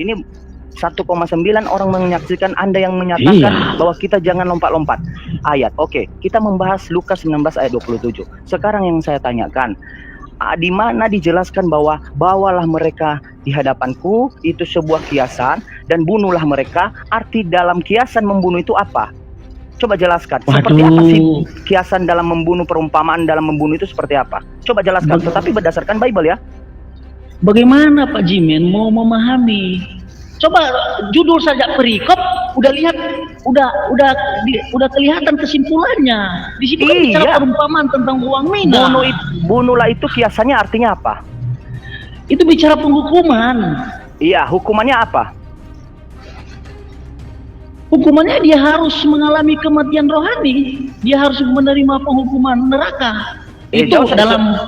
Ini 1,9 orang menyaksikan, Anda yang menyatakan bahwa kita jangan lompat-lompat ayat. Oke, kita membahas Lukas 19 ayat 27. Sekarang yang saya tanyakan, di mana dijelaskan bahwa bawalah mereka di hadapanku, itu sebuah kiasan, dan bunuhlah mereka. Arti dalam kiasan membunuh itu apa? Coba jelaskan. Seperti apa sih kiasan dalam membunuh, perumpamaan dalam membunuh itu seperti apa? Coba jelaskan, tetapi berdasarkan Bible ya. Bagaimana Pak Jimen mau memahami? Coba judul saja perikop, udah lihat, udah kelihatan kesimpulannya. Di situ kan bicara perumpamaan tentang uang mina. Bunuhlah itu kiasannya artinya apa? Itu bicara penghukuman. Iya, hukumannya apa? Hukumannya dia harus mengalami kematian rohani. Dia harus menerima penghukuman neraka. Itu dalam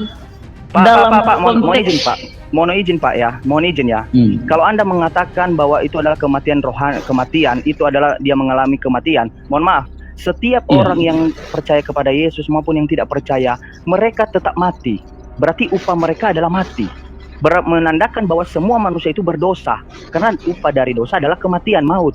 Pak, mohon izin Pak ya. Kalau Anda mengatakan bahwa itu adalah kematian rohani, kematian itu adalah dia mengalami kematian. Mohon maaf, setiap orang yang percaya kepada Yesus maupun yang tidak percaya, mereka tetap mati. Berarti upah mereka adalah mati. Menandakan bahwa semua manusia itu berdosa, karena upah dari dosa adalah kematian, maut.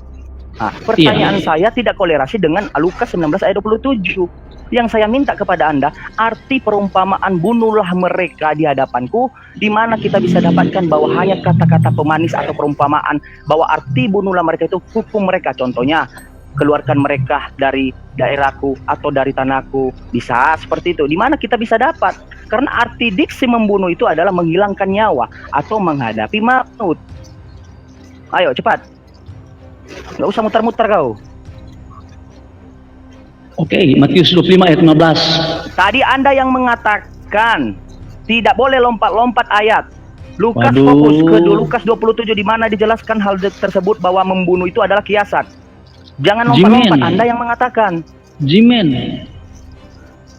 Nah, pertanyaan saya tidak kolerasi dengan Lukas 19 ayat 27. Yang saya minta kepada Anda, arti perumpamaan bunuhlah mereka di hadapanku, di mana kita bisa dapatkan bahwa hanya kata-kata pemanis atau perumpamaan, bahwa arti bunuhlah mereka itu hukum mereka. Contohnya, keluarkan mereka dari daerahku atau dari tanahku. Bisa seperti itu. Di mana kita bisa dapat? Karena arti diksi membunuh itu adalah menghilangkan nyawa atau menghadapi maut. Ayo cepat. Nggak usah muter-muter kau. Oke, Matius 25 ayat 15. Tadi Anda yang mengatakan tidak boleh lompat-lompat ayat. Lukas fokus ke Lukas 27 di mana dijelaskan hal tersebut bahwa membunuh itu adalah kiasan. Jangan lompat-lompat. Anda yang mengatakan. Jimen.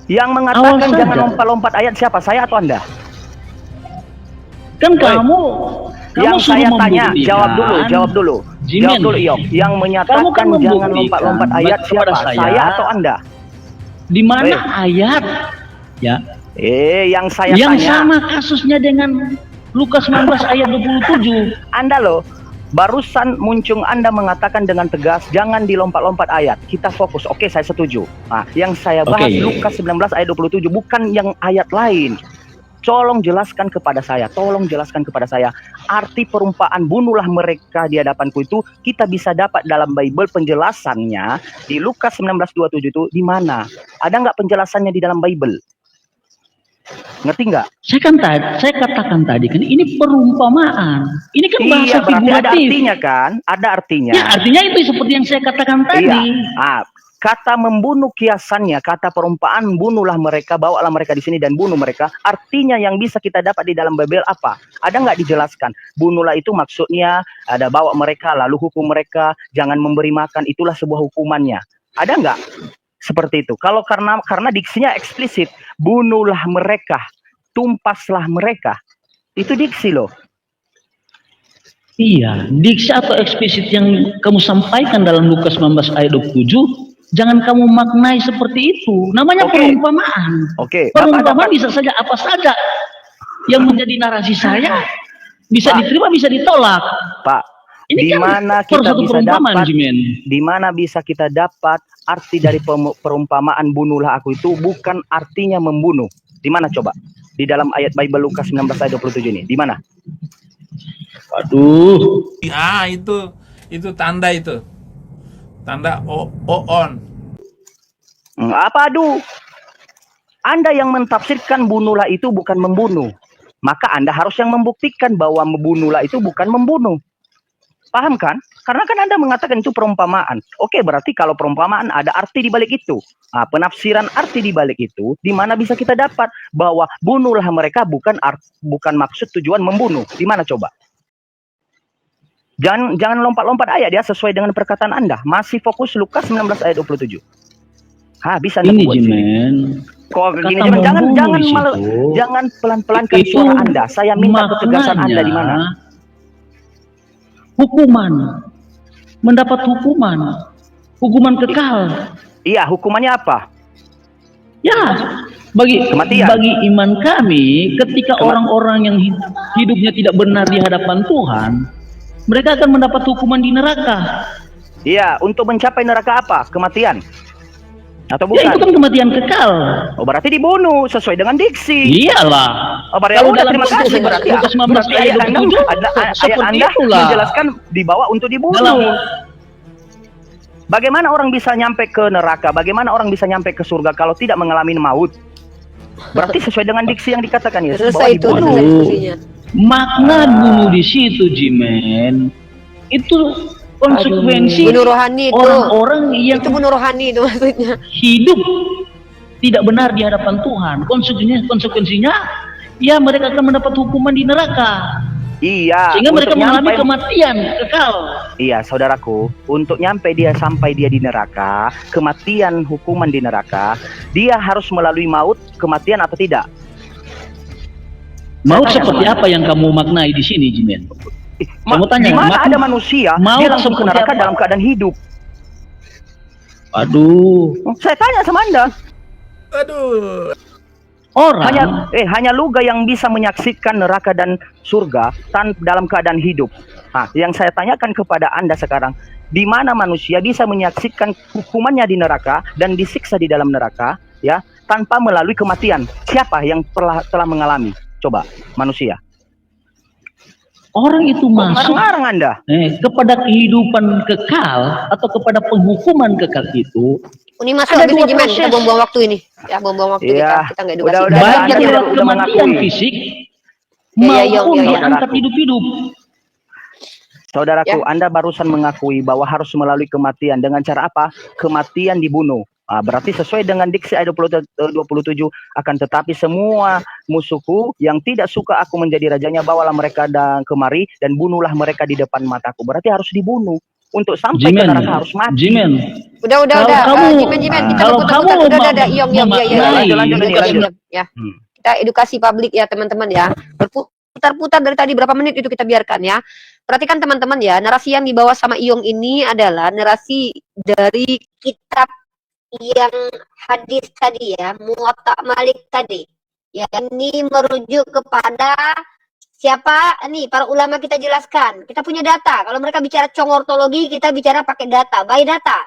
Yang mengatakan jangan lompat-lompat ayat siapa? Saya atau Anda? Kan kamu yang saya tanya, jawab dulu. Jimen. Jawab dulu, Yok. Yang menyatakan jangan lompat-lompat ayat siapa? Saya atau Anda? Di mana ayat? Ya. Yang saya tanya. Yang sama kasusnya dengan Lukas 19 ayat 27. Anda loh, barusan muncung Anda mengatakan dengan tegas jangan dilompat-lompat ayat. Kita fokus. Oke, saya setuju. Nah, yang saya bahas Lukas 19 ayat 27 bukan yang ayat lain. Tolong jelaskan kepada saya, arti perumpamaan bunuhlah mereka di hadapanku itu kita bisa dapat dalam Bible penjelasannya di Lukas 19:27 itu di mana? Ada nggak penjelasannya di dalam Bible? Ngerti nggak? Saya katakan tadi kan ini perumpamaan. Ini kan bahasa figuratif. Ada artinya kan? Ada artinya. Ya, artinya itu seperti yang saya katakan tadi. Kata membunuh kiasannya, kata perumpamaan bunuhlah mereka, bawalah mereka di sini dan bunuh mereka. Artinya yang bisa kita dapat di dalam Bible apa? Ada nggak dijelaskan? Bunuhlah itu maksudnya ada bawa mereka, lalu hukum mereka, jangan memberi makan, itulah sebuah hukumannya. Ada nggak seperti itu? Kalau karena diksinya eksplisit, bunuhlah mereka, tumpaslah mereka, itu diksi loh. Iya, diksi atau eksplisit yang kamu sampaikan dalam Lukas 19 ayat 27. Jangan kamu maknai seperti itu. Namanya perumpamaan. Perumpamaan bisa saja apa saja yang menjadi narasi saya bisa diterima, bisa ditolak. Pak, ini dimana kita bisa dapat? Di mana bisa kita dapat arti dari perumpamaan bunuhlah aku itu bukan artinya membunuh? Di mana coba? Di dalam ayat Bible Lukas 19 ayat 27 ini. Di mana? Aduh. Itu tanda itu. Tanda on. Apa aduh? Anda yang mentafsirkan bunuhlah itu bukan membunuh. Maka Anda harus yang membuktikan bahwa membunuhlah itu bukan membunuh. Paham kan? Karena kan Anda mengatakan itu perumpamaan. Oke, berarti kalau perumpamaan ada arti di balik itu. Nah, penafsiran arti di balik itu, di mana bisa kita dapat bahwa bunuhlah mereka bukan maksud tujuan membunuh. Di mana coba? Jangan lompat-lompat ayat ya, sesuai dengan perkataan Anda. Masih fokus Lukas 19 ayat 27. Bisa ini Jimen. Kok gini jangan pelan-pelan kan suara Anda. Saya minta ketegasan Anda di mana? Hukuman. Mendapat hukuman kekal. Iya, hukumannya apa? Ya, bagi iman kami ketika orang-orang yang hidupnya tidak benar di hadapan Tuhan, mereka akan mendapat hukuman di neraka. Iya, untuk mencapai neraka apa? Kematian? Atau Ya bukan? itu kan kematian kekal. Oh, berarti dibunuh sesuai dengan diksi. Iyalah. Oh, berarti Kalau udah, dalam terima konteks kasih berarti ya. Lukas 19 Berarti ayat ayat Anda, 27, ayat seperti Anda itulah. menjelaskan dibawa untuk dibunuh. Dalam- Bagaimana orang bisa nyampe ke neraka? Bagaimana orang bisa nyampe ke surga kalau tidak mengalami maut? Berarti sesuai dengan diksi yang dikatakan Yesus bahwa Selesai itu dibunuh. diskusinya. Makna bunuh di situ, Jimen, itu konsekuensi Bunuh rohani itu. orang-orang yang Itu bunuh rohani itu maksudnya. hidup tidak benar di hadapan Tuhan. Konsekuensinya, ya mereka akan mendapat hukuman di neraka. Iya. Sehingga mereka untuk mengalami nyampe- kematian kekal. Iya, saudaraku, untuk sampai dia di neraka, kematian hukuman di neraka, dia harus melalui maut, kematian atau tidak? Maut Saya tanya seperti sama apa yang kamu maknai di sini, Jimen? Saya mau tanya, di mana maut- ada manusia maut dia langsung ke seperti neraka apa? dalam keadaan hidup? Aduh, Saya tanya sama Anda. Aduh. orang Hanya Luga yang bisa menyaksikan neraka dan surga dalam keadaan hidup. Nah, yang saya tanyakan kepada Anda sekarang, di mana manusia bisa menyaksikan hukumannya di neraka dan disiksa di dalam neraka, ya, tanpa melalui kematian? Siapa yang telah mengalami? Coba, manusia. orang itu masuk Ngarang-ngarang Anda. kepada kehidupan kekal atau kepada penghukuman kekal itu. Ini masuk Ada habis dua ini, Jimen. Kita proses. buang-buang waktu ini. Ya, buang-buang waktu Iya. kita nggak edukasi. Udah, Baik Anda yang lewat udah kematian mengakui. fisik Iya, maupun iya, iya. diangkat hidup-hidup. Saudaraku, Ya. Anda barusan mengakui bahwa harus melalui kematian. Dengan cara apa? Kematian dibunuh. Berarti sesuai dengan diksi ayat 27, akan tetapi semua musuhku yang tidak suka aku menjadi rajanya, bawalah mereka kemari dan bunuhlah mereka di depan mataku. Berarti harus dibunuh. Untuk sampai ke Jimen, neraka harus mati. Jimen, Udah. Kalau kamu- Jimen, kita kalau berputar-putar. kamu Udah. Yong. Ya. lanjut, lanjut. Ya. Hmm. Kita edukasi publik ya, teman-teman ya. Berputar-putar dari tadi berapa menit itu kita biarkan ya. Perhatikan teman-teman ya, narasi yang dibawa sama Iyong ini adalah narasi dari kitab yang hadis tadi ya, Muwatta Malik tadi. Ya, ini merujuk kepada siapa? Nih, para ulama kita jelaskan. Kita punya data. Kalau mereka bicara congortologi, kita bicara pakai data, by data.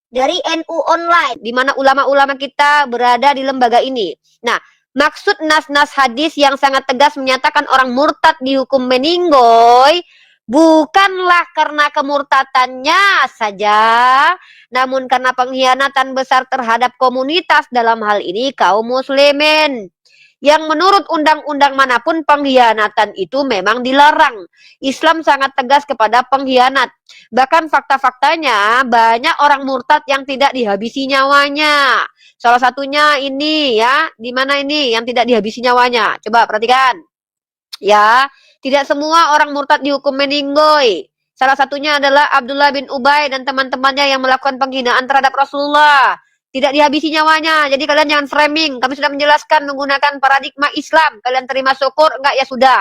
Dari NU Online, di mana ulama-ulama kita berada di lembaga ini. Nah, maksud nas-nas hadis yang sangat tegas menyatakan orang murtad dihukum meninggoy bukanlah karena kemurtadannya saja, namun karena pengkhianatan besar terhadap komunitas, dalam hal ini kaum muslimin. Yang menurut undang-undang manapun pengkhianatan itu memang dilarang. Islam sangat tegas kepada pengkhianat. Bahkan fakta-faktanya banyak orang murtad yang tidak dihabisi nyawanya. Salah satunya ini ya, di mana ini yang tidak dihabisi nyawanya? Coba perhatikan. Ya, tidak semua orang murtad dihukum meninggoy. Salah satunya adalah Abdullah bin Ubay dan teman-temannya yang melakukan penghinaan terhadap Rasulullah. Tidak dihabisi nyawanya. Jadi kalian jangan framing. Kami sudah menjelaskan menggunakan paradigma Islam. Kalian terima syukur, enggak ya sudah.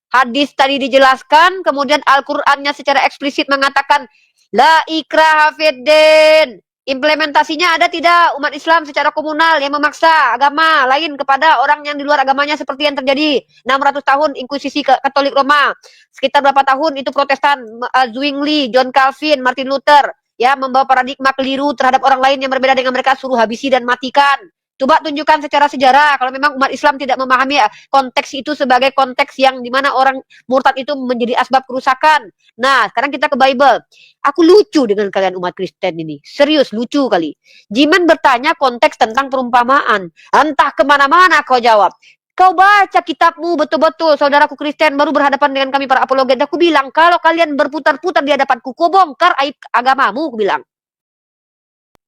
Hadis tadi dijelaskan, kemudian Al-Qur'annya secara eksplisit mengatakan la ikraha fiddin. Implementasinya ada tidak umat Islam secara komunal yang memaksa agama lain kepada orang yang di luar agamanya, seperti yang terjadi 600 tahun Inkuisisi Katolik Roma. Sekitar berapa tahun itu Protestan, Zwingli, John Calvin, Martin Luther, ya, membawa paradigma keliru terhadap orang lain yang berbeda dengan mereka, suruh habisi dan matikan. Coba tunjukkan secara sejarah kalau memang umat Islam tidak memahami konteks itu sebagai konteks yang dimana orang murtad itu menjadi asbab kerusakan. Nah, sekarang kita ke Bible. Aku lucu dengan kalian umat Kristen ini. Serius, lucu kali. Jimen bertanya konteks tentang perumpamaan. Entah kemana-mana kau jawab. Kau baca kitabmu betul-betul, saudaraku Kristen, baru berhadapan dengan kami para apologet. Aku bilang, kalau kalian berputar-putar di hadapanku, kau bongkar aib agamamu, aku bilang.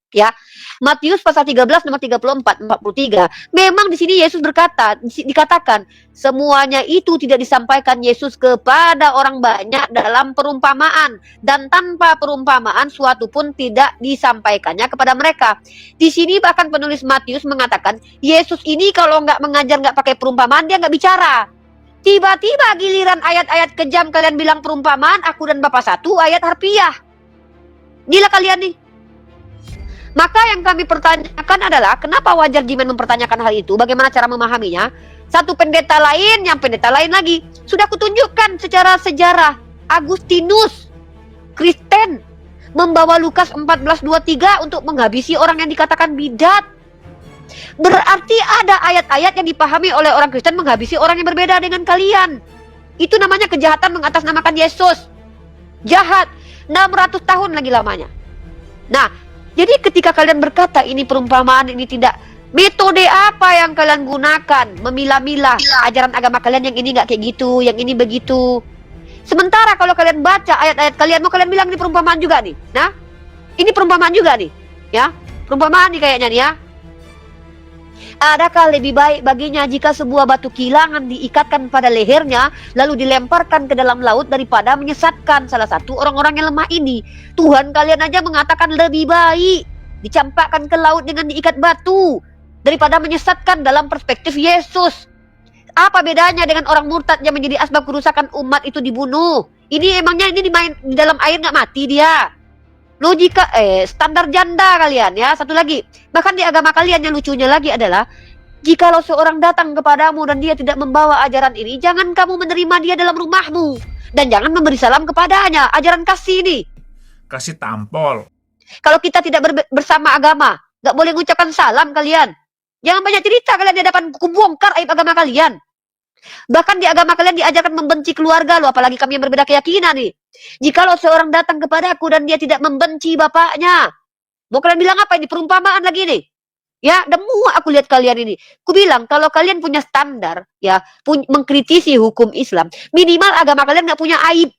Ya, Matius pasal 13 nomor 34 43. Memang di sini Yesus dikatakan semuanya itu tidak disampaikan Yesus kepada orang banyak dalam perumpamaan, dan tanpa perumpamaan suatu pun tidak disampaikannya kepada mereka. Di sini bahkan penulis Matius mengatakan Yesus ini kalau nggak mengajar, nggak pakai perumpamaan, dia nggak bicara. Tiba-tiba giliran ayat-ayat kejam kalian bilang perumpamaan, aku dan Bapak satu ayat harfiah. Gila kalian nih. Maka yang kami pertanyakan adalah kenapa wajar Jimen mempertanyakan hal itu? Bagaimana cara memahaminya? Satu pendeta lain, yang pendeta lain lagi. Sudah kutunjukkan secara sejarah. Agustinus, Kristen, membawa Lukas 14:23 untuk menghabisi orang yang dikatakan bidat. Berarti ada ayat-ayat yang dipahami oleh orang Kristen menghabisi orang yang berbeda dengan kalian. Itu namanya kejahatan mengatasnamakan Yesus. Jahat. 600 tahun lagi lamanya. Nah, jadi ketika kalian berkata ini perumpamaan, ini tidak, metode apa yang kalian gunakan? Memilah-milah ajaran agama kalian, yang ini nggak kayak gitu, yang ini begitu. Sementara kalau kalian baca ayat-ayat kalian, mau kalian bilang ini perumpamaan juga nih. Nah, ini perumpamaan juga nih. Ya, perumpamaan nih kayaknya nih ya. Adakah lebih baik baginya jika sebuah batu kilangan diikatkan pada lehernya lalu dilemparkan ke dalam laut daripada menyesatkan salah satu orang-orang yang lemah ini? Tuhan kalian aja mengatakan lebih baik dicampakkan ke laut dengan diikat batu daripada menyesatkan dalam perspektif Yesus. Apa bedanya dengan orang murtad yang menjadi asbab kerusakan umat itu dibunuh? Ini emangnya ini di dalam air nggak mati dia? Logika, standar janda kalian ya. Satu lagi, bahkan di agama kalian yang lucunya lagi adalah, jikalau seorang datang kepadamu dan dia tidak membawa ajaran ini, jangan kamu menerima dia dalam rumahmu. Dan jangan memberi salam kepadanya. Ajaran kasih ini. Kasih tampol. Kalau kita tidak bersama agama, nggak boleh mengucapkan salam kalian. Jangan banyak cerita kalian di hadapan, kubongkar aib agama kalian. Bahkan di agama kalian diajarkan membenci keluarga loh, apalagi kami yang berbeda keyakinan nih. Jikalau seorang datang kepadaku dan dia tidak membenci bapaknya, mau kalian bilang apa ini? Perumpamaan lagi nih. Ya, demu aku lihat kalian ini. Ku bilang kalau kalian punya standar, ya, mengkritisi hukum Islam, minimal agama kalian nggak punya aib.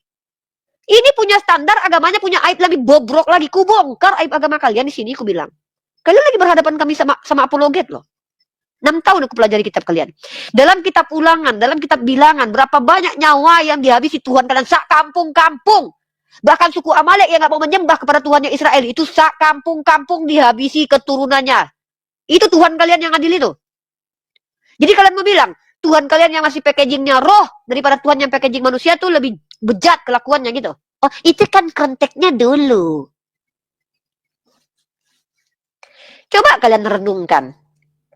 Ini punya standar, agamanya punya aib, lebih bobrok lagi. Ku bongkar aib agama kalian di sini. Ku bilang, kalian lagi berhadapan kami sama apologet loh. 6 tahun aku pelajari kitab kalian. Dalam kitab ulangan, dalam kitab bilangan, berapa banyak nyawa yang dihabisi Tuhan kalian sak kampung-kampung. Bahkan suku Amalek yang nggak mau menyembah kepada Tuhannya Israel, itu sak kampung-kampung dihabisi keturunannya. Itu Tuhan kalian yang adil itu. Jadi kalian mau bilang, Tuhan kalian yang masih packagingnya roh daripada Tuhan yang packaging manusia tuh lebih bejat kelakuannya gitu. Oh, itu kan konteksnya dulu. Coba kalian renungkan.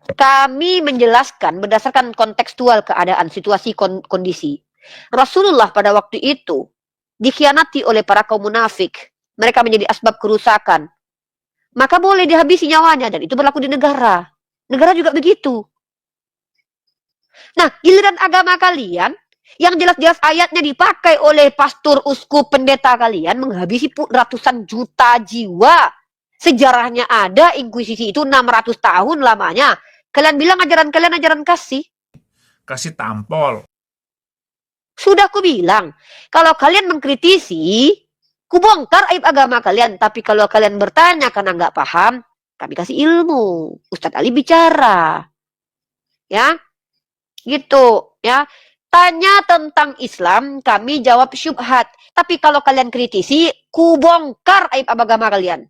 Kami menjelaskan berdasarkan kontekstual keadaan, situasi, kondisi. Rasulullah pada waktu itu dikhianati oleh para kaum munafik. Mereka menjadi asbab kerusakan. Maka boleh dihabisi nyawanya, dan itu berlaku di negara. Negara juga begitu. Nah, giliran agama kalian, yang jelas-jelas ayatnya dipakai oleh pastor, uskup, pendeta kalian, menghabisi ratusan juta jiwa. Sejarahnya ada, inkuisisi itu 600 tahun lamanya. Kalian bilang ajaran kalian ajaran kasih. Kasih tampol. Sudah ku bilang, kalau kalian mengkritisi, ku bongkar aib agama kalian. Tapi kalau kalian bertanya karena nggak paham, kami kasih ilmu. Ustadz Ali bicara. Ya, gitu. Ya, tanya tentang Islam, kami jawab syubhat. Tapi kalau kalian kritisi, ku bongkar aib agama kalian.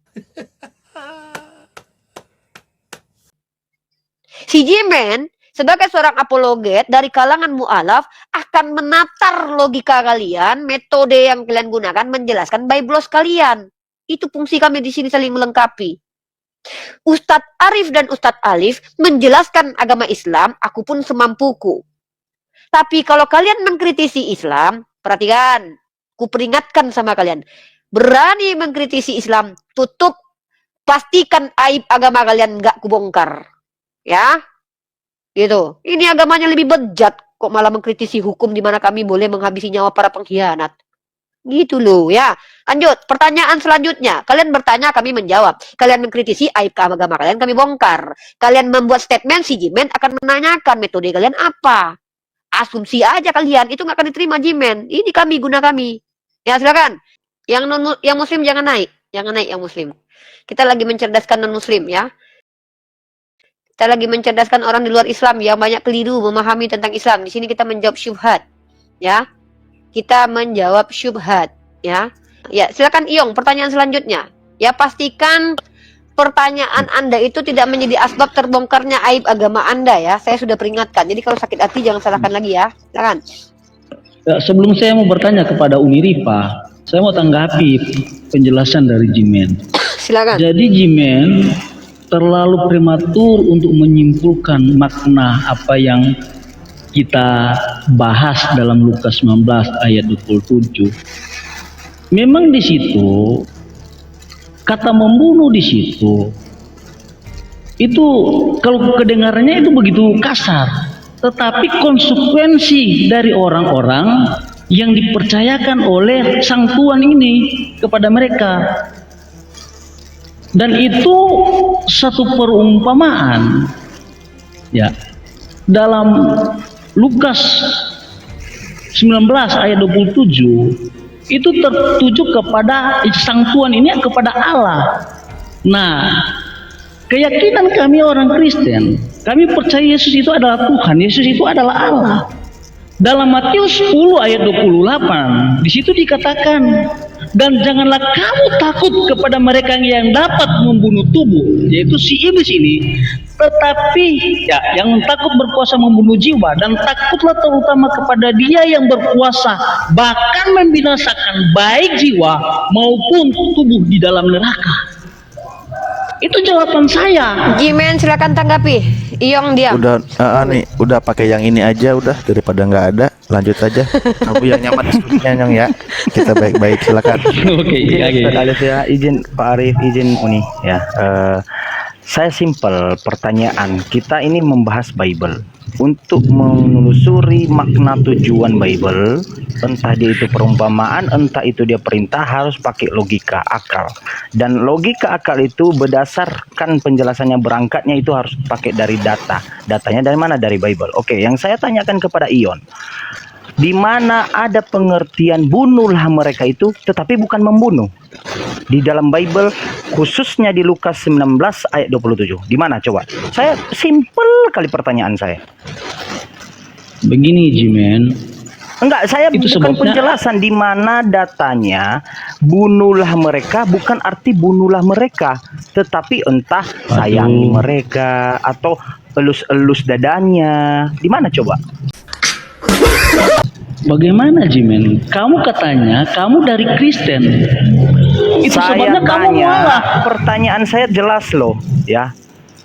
Si Jimen sebagai seorang apologet dari kalangan mu'alaf akan menatar logika kalian, metode yang kalian gunakan, menjelaskan Biblos kalian. Itu fungsi kami di sini saling melengkapi. Ustadz Arif dan Ustadz Alif menjelaskan agama Islam, aku pun semampuku. Tapi kalau kalian mengkritisi Islam, perhatikan, ku peringatkan sama kalian. Berani mengkritisi Islam, tutup, pastikan aib agama kalian nggak kubongkar. Ya, gitu. Ini agamanya lebih bejat, kok malah mengkritisi hukum di mana kami boleh menghabisi nyawa para pengkhianat. Gitu loh ya. Lanjut, pertanyaan selanjutnya. Kalian bertanya, kami menjawab. Kalian mengkritisi aib agama kalian, kami bongkar. Kalian membuat statement, si Jimen akan menanyakan metode kalian apa. Asumsi aja kalian, itu nggak akan diterima Jimen. Ini kami, guna kami. Ya silakan. Yang muslim jangan naik yang muslim. Kita lagi mencerdaskan non muslim ya. Kita lagi mencerdaskan orang di luar Islam yang banyak keliru memahami tentang Islam. Di sini kita menjawab syubhat, ya. Kita menjawab syubhat, ya. Ya, silakan Iyong, pertanyaan selanjutnya. Ya, pastikan pertanyaan Anda itu tidak menjadi asbab terbongkarnya aib agama Anda ya. Saya sudah peringatkan. Jadi kalau sakit hati jangan salahkan lagi ya. Silakan. Ya, sebelum saya mau bertanya kepada Umi Rifa, saya mau tanggapi penjelasan dari Jimen. silakan. Jadi Jimen terlalu prematur untuk menyimpulkan makna apa yang kita bahas dalam Lukas 19 ayat 27. Memang di situ kata membunuh di situ itu kalau kedengarannya itu begitu kasar, tetapi konsekuensi dari orang-orang yang dipercayakan oleh sang Tuhan ini kepada mereka. Dan itu satu perumpamaan ya dalam Lukas 19 ayat 27 itu tertuju kepada sang Tuhan ini, kepada Allah. Nah, keyakinan kami orang Kristen, kami percaya Yesus itu adalah Tuhan, Yesus itu adalah Allah. Dalam Matius 10 ayat 28 di situ dikatakan, dan janganlah kamu takut kepada mereka yang dapat membunuh tubuh, yaitu si iblis ini, tetapi ya yang takut berkuasa membunuh jiwa, dan takutlah terutama kepada Dia yang berkuasa bahkan membinasakan baik jiwa maupun tubuh di dalam neraka. Itu jawaban saya. Jimen silakan tanggapi. Iyong diam. Udah nih, udah pakai yang ini aja udah, daripada nggak ada. Lanjut aja. Kamu yang nyaman diskusinya, Nyong ya. Kita baik-baik, silakan. Oke. Ya, izin Pak Arif, izin Uni ya. Saya simpel pertanyaan. Kita ini membahas Bible. Untuk menelusuri makna tujuan Bible, entah dia itu perumpamaan, entah itu dia perintah, harus pakai logika akal. Dan logika akal itu berdasarkan penjelasannya berangkatnya itu harus pakai dari data. Datanya dari mana? Dari Bible. Oke, yang saya tanyakan kepada Ion, di mana ada pengertian bunuhlah mereka itu, tetapi bukan membunuh? Di dalam Bible, khususnya di Lukas 19 ayat 27. Di mana coba? Saya simpel kali pertanyaan saya. Begini Jimen. Enggak, saya itu bukan sebabnya, penjelasan di mana datanya bunuhlah mereka, bukan arti bunuhlah mereka, tetapi entah sayangi mereka atau elus-elus dadanya. Di mana coba? Bagaimana Jimen? Kamu katanya kamu dari Kristen. Itu Saya sebabnya kamu malah. Pertanyaan saya jelas loh, ya.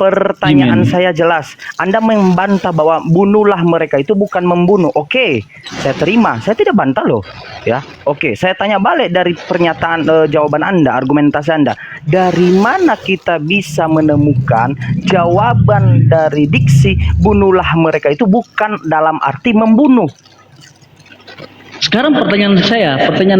Pertanyaan saya jelas. Anda membantah bahwa bunuhlah mereka itu bukan membunuh. Oke, saya terima. Saya tidak bantah loh, ya. Oke, saya tanya balik dari pernyataan jawaban Anda, argumentasi Anda. Dari mana kita bisa menemukan jawaban dari diksi bunuhlah mereka itu bukan dalam arti membunuh? Sekarang pertanyaan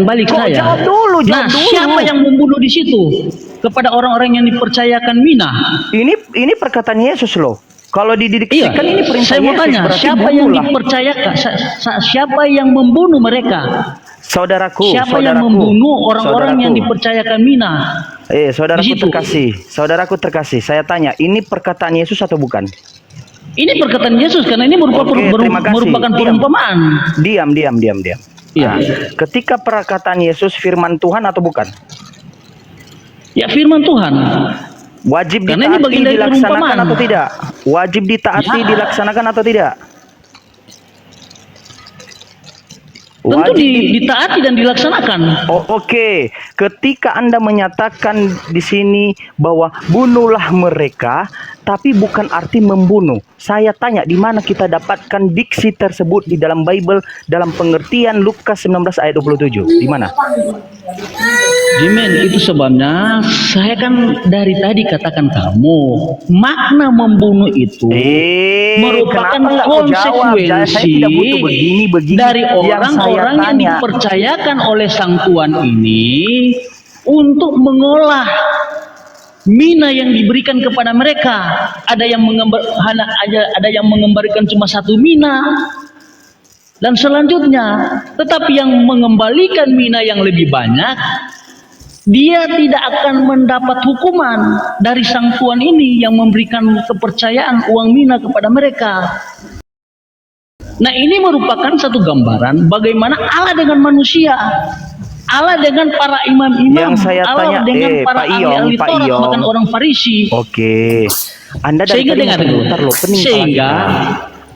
balik saya. Jawab dulu. Siapa yang membunuh di situ? Kepada orang-orang yang dipercayakan mina. Ini perkataan Yesus loh. Kalau dididiksikan ini perintah saya mau Yesus. tanya, siapa yang dipercayakan? Siapa yang membunuh mereka? Saudaraku. Siapa yang membunuh orang-orang yang dipercayakan mina? Saudaraku terkasih, saya tanya, ini perkataan Yesus atau bukan? Ini perkataan Yesus karena ini merupakan perumpamaan. Diam. Iya. Ketika perkataan Yesus firman Tuhan atau bukan? Ya firman Tuhan. Wajib karena ditaati ini dilaksanakan atau tidak? Wajib ditaati dilaksanakan atau tidak? Tentu ditaati dan dilaksanakan. Oke. Ketika Anda menyatakan di sini bahwa bunuhlah mereka, tapi bukan arti membunuh. Saya tanya, di mana kita dapatkan diksi tersebut di dalam Bible dalam pengertian Lukas 19 ayat 27? Di mana? Jimen, itu sebabnya saya kan dari tadi katakan kamu, makna membunuh itu merupakan konsekuensi dari orang-orang yang dipercayakan oleh sang Tuhan ini untuk mengolah mina yang diberikan kepada mereka. Ada yang mengembalikan cuma satu mina dan selanjutnya, tetapi yang mengembalikan mina yang lebih banyak, dia tidak akan mendapat hukuman dari sang Tuhan ini yang memberikan kepercayaan uang mina kepada mereka. Nah, ini merupakan satu gambaran bagaimana Allah dengan manusia, Allah dengan para imam-imam, Allah dengan para ahli-ahli Taurat, bahkan orang Farisi. Oke. Anda dari tadi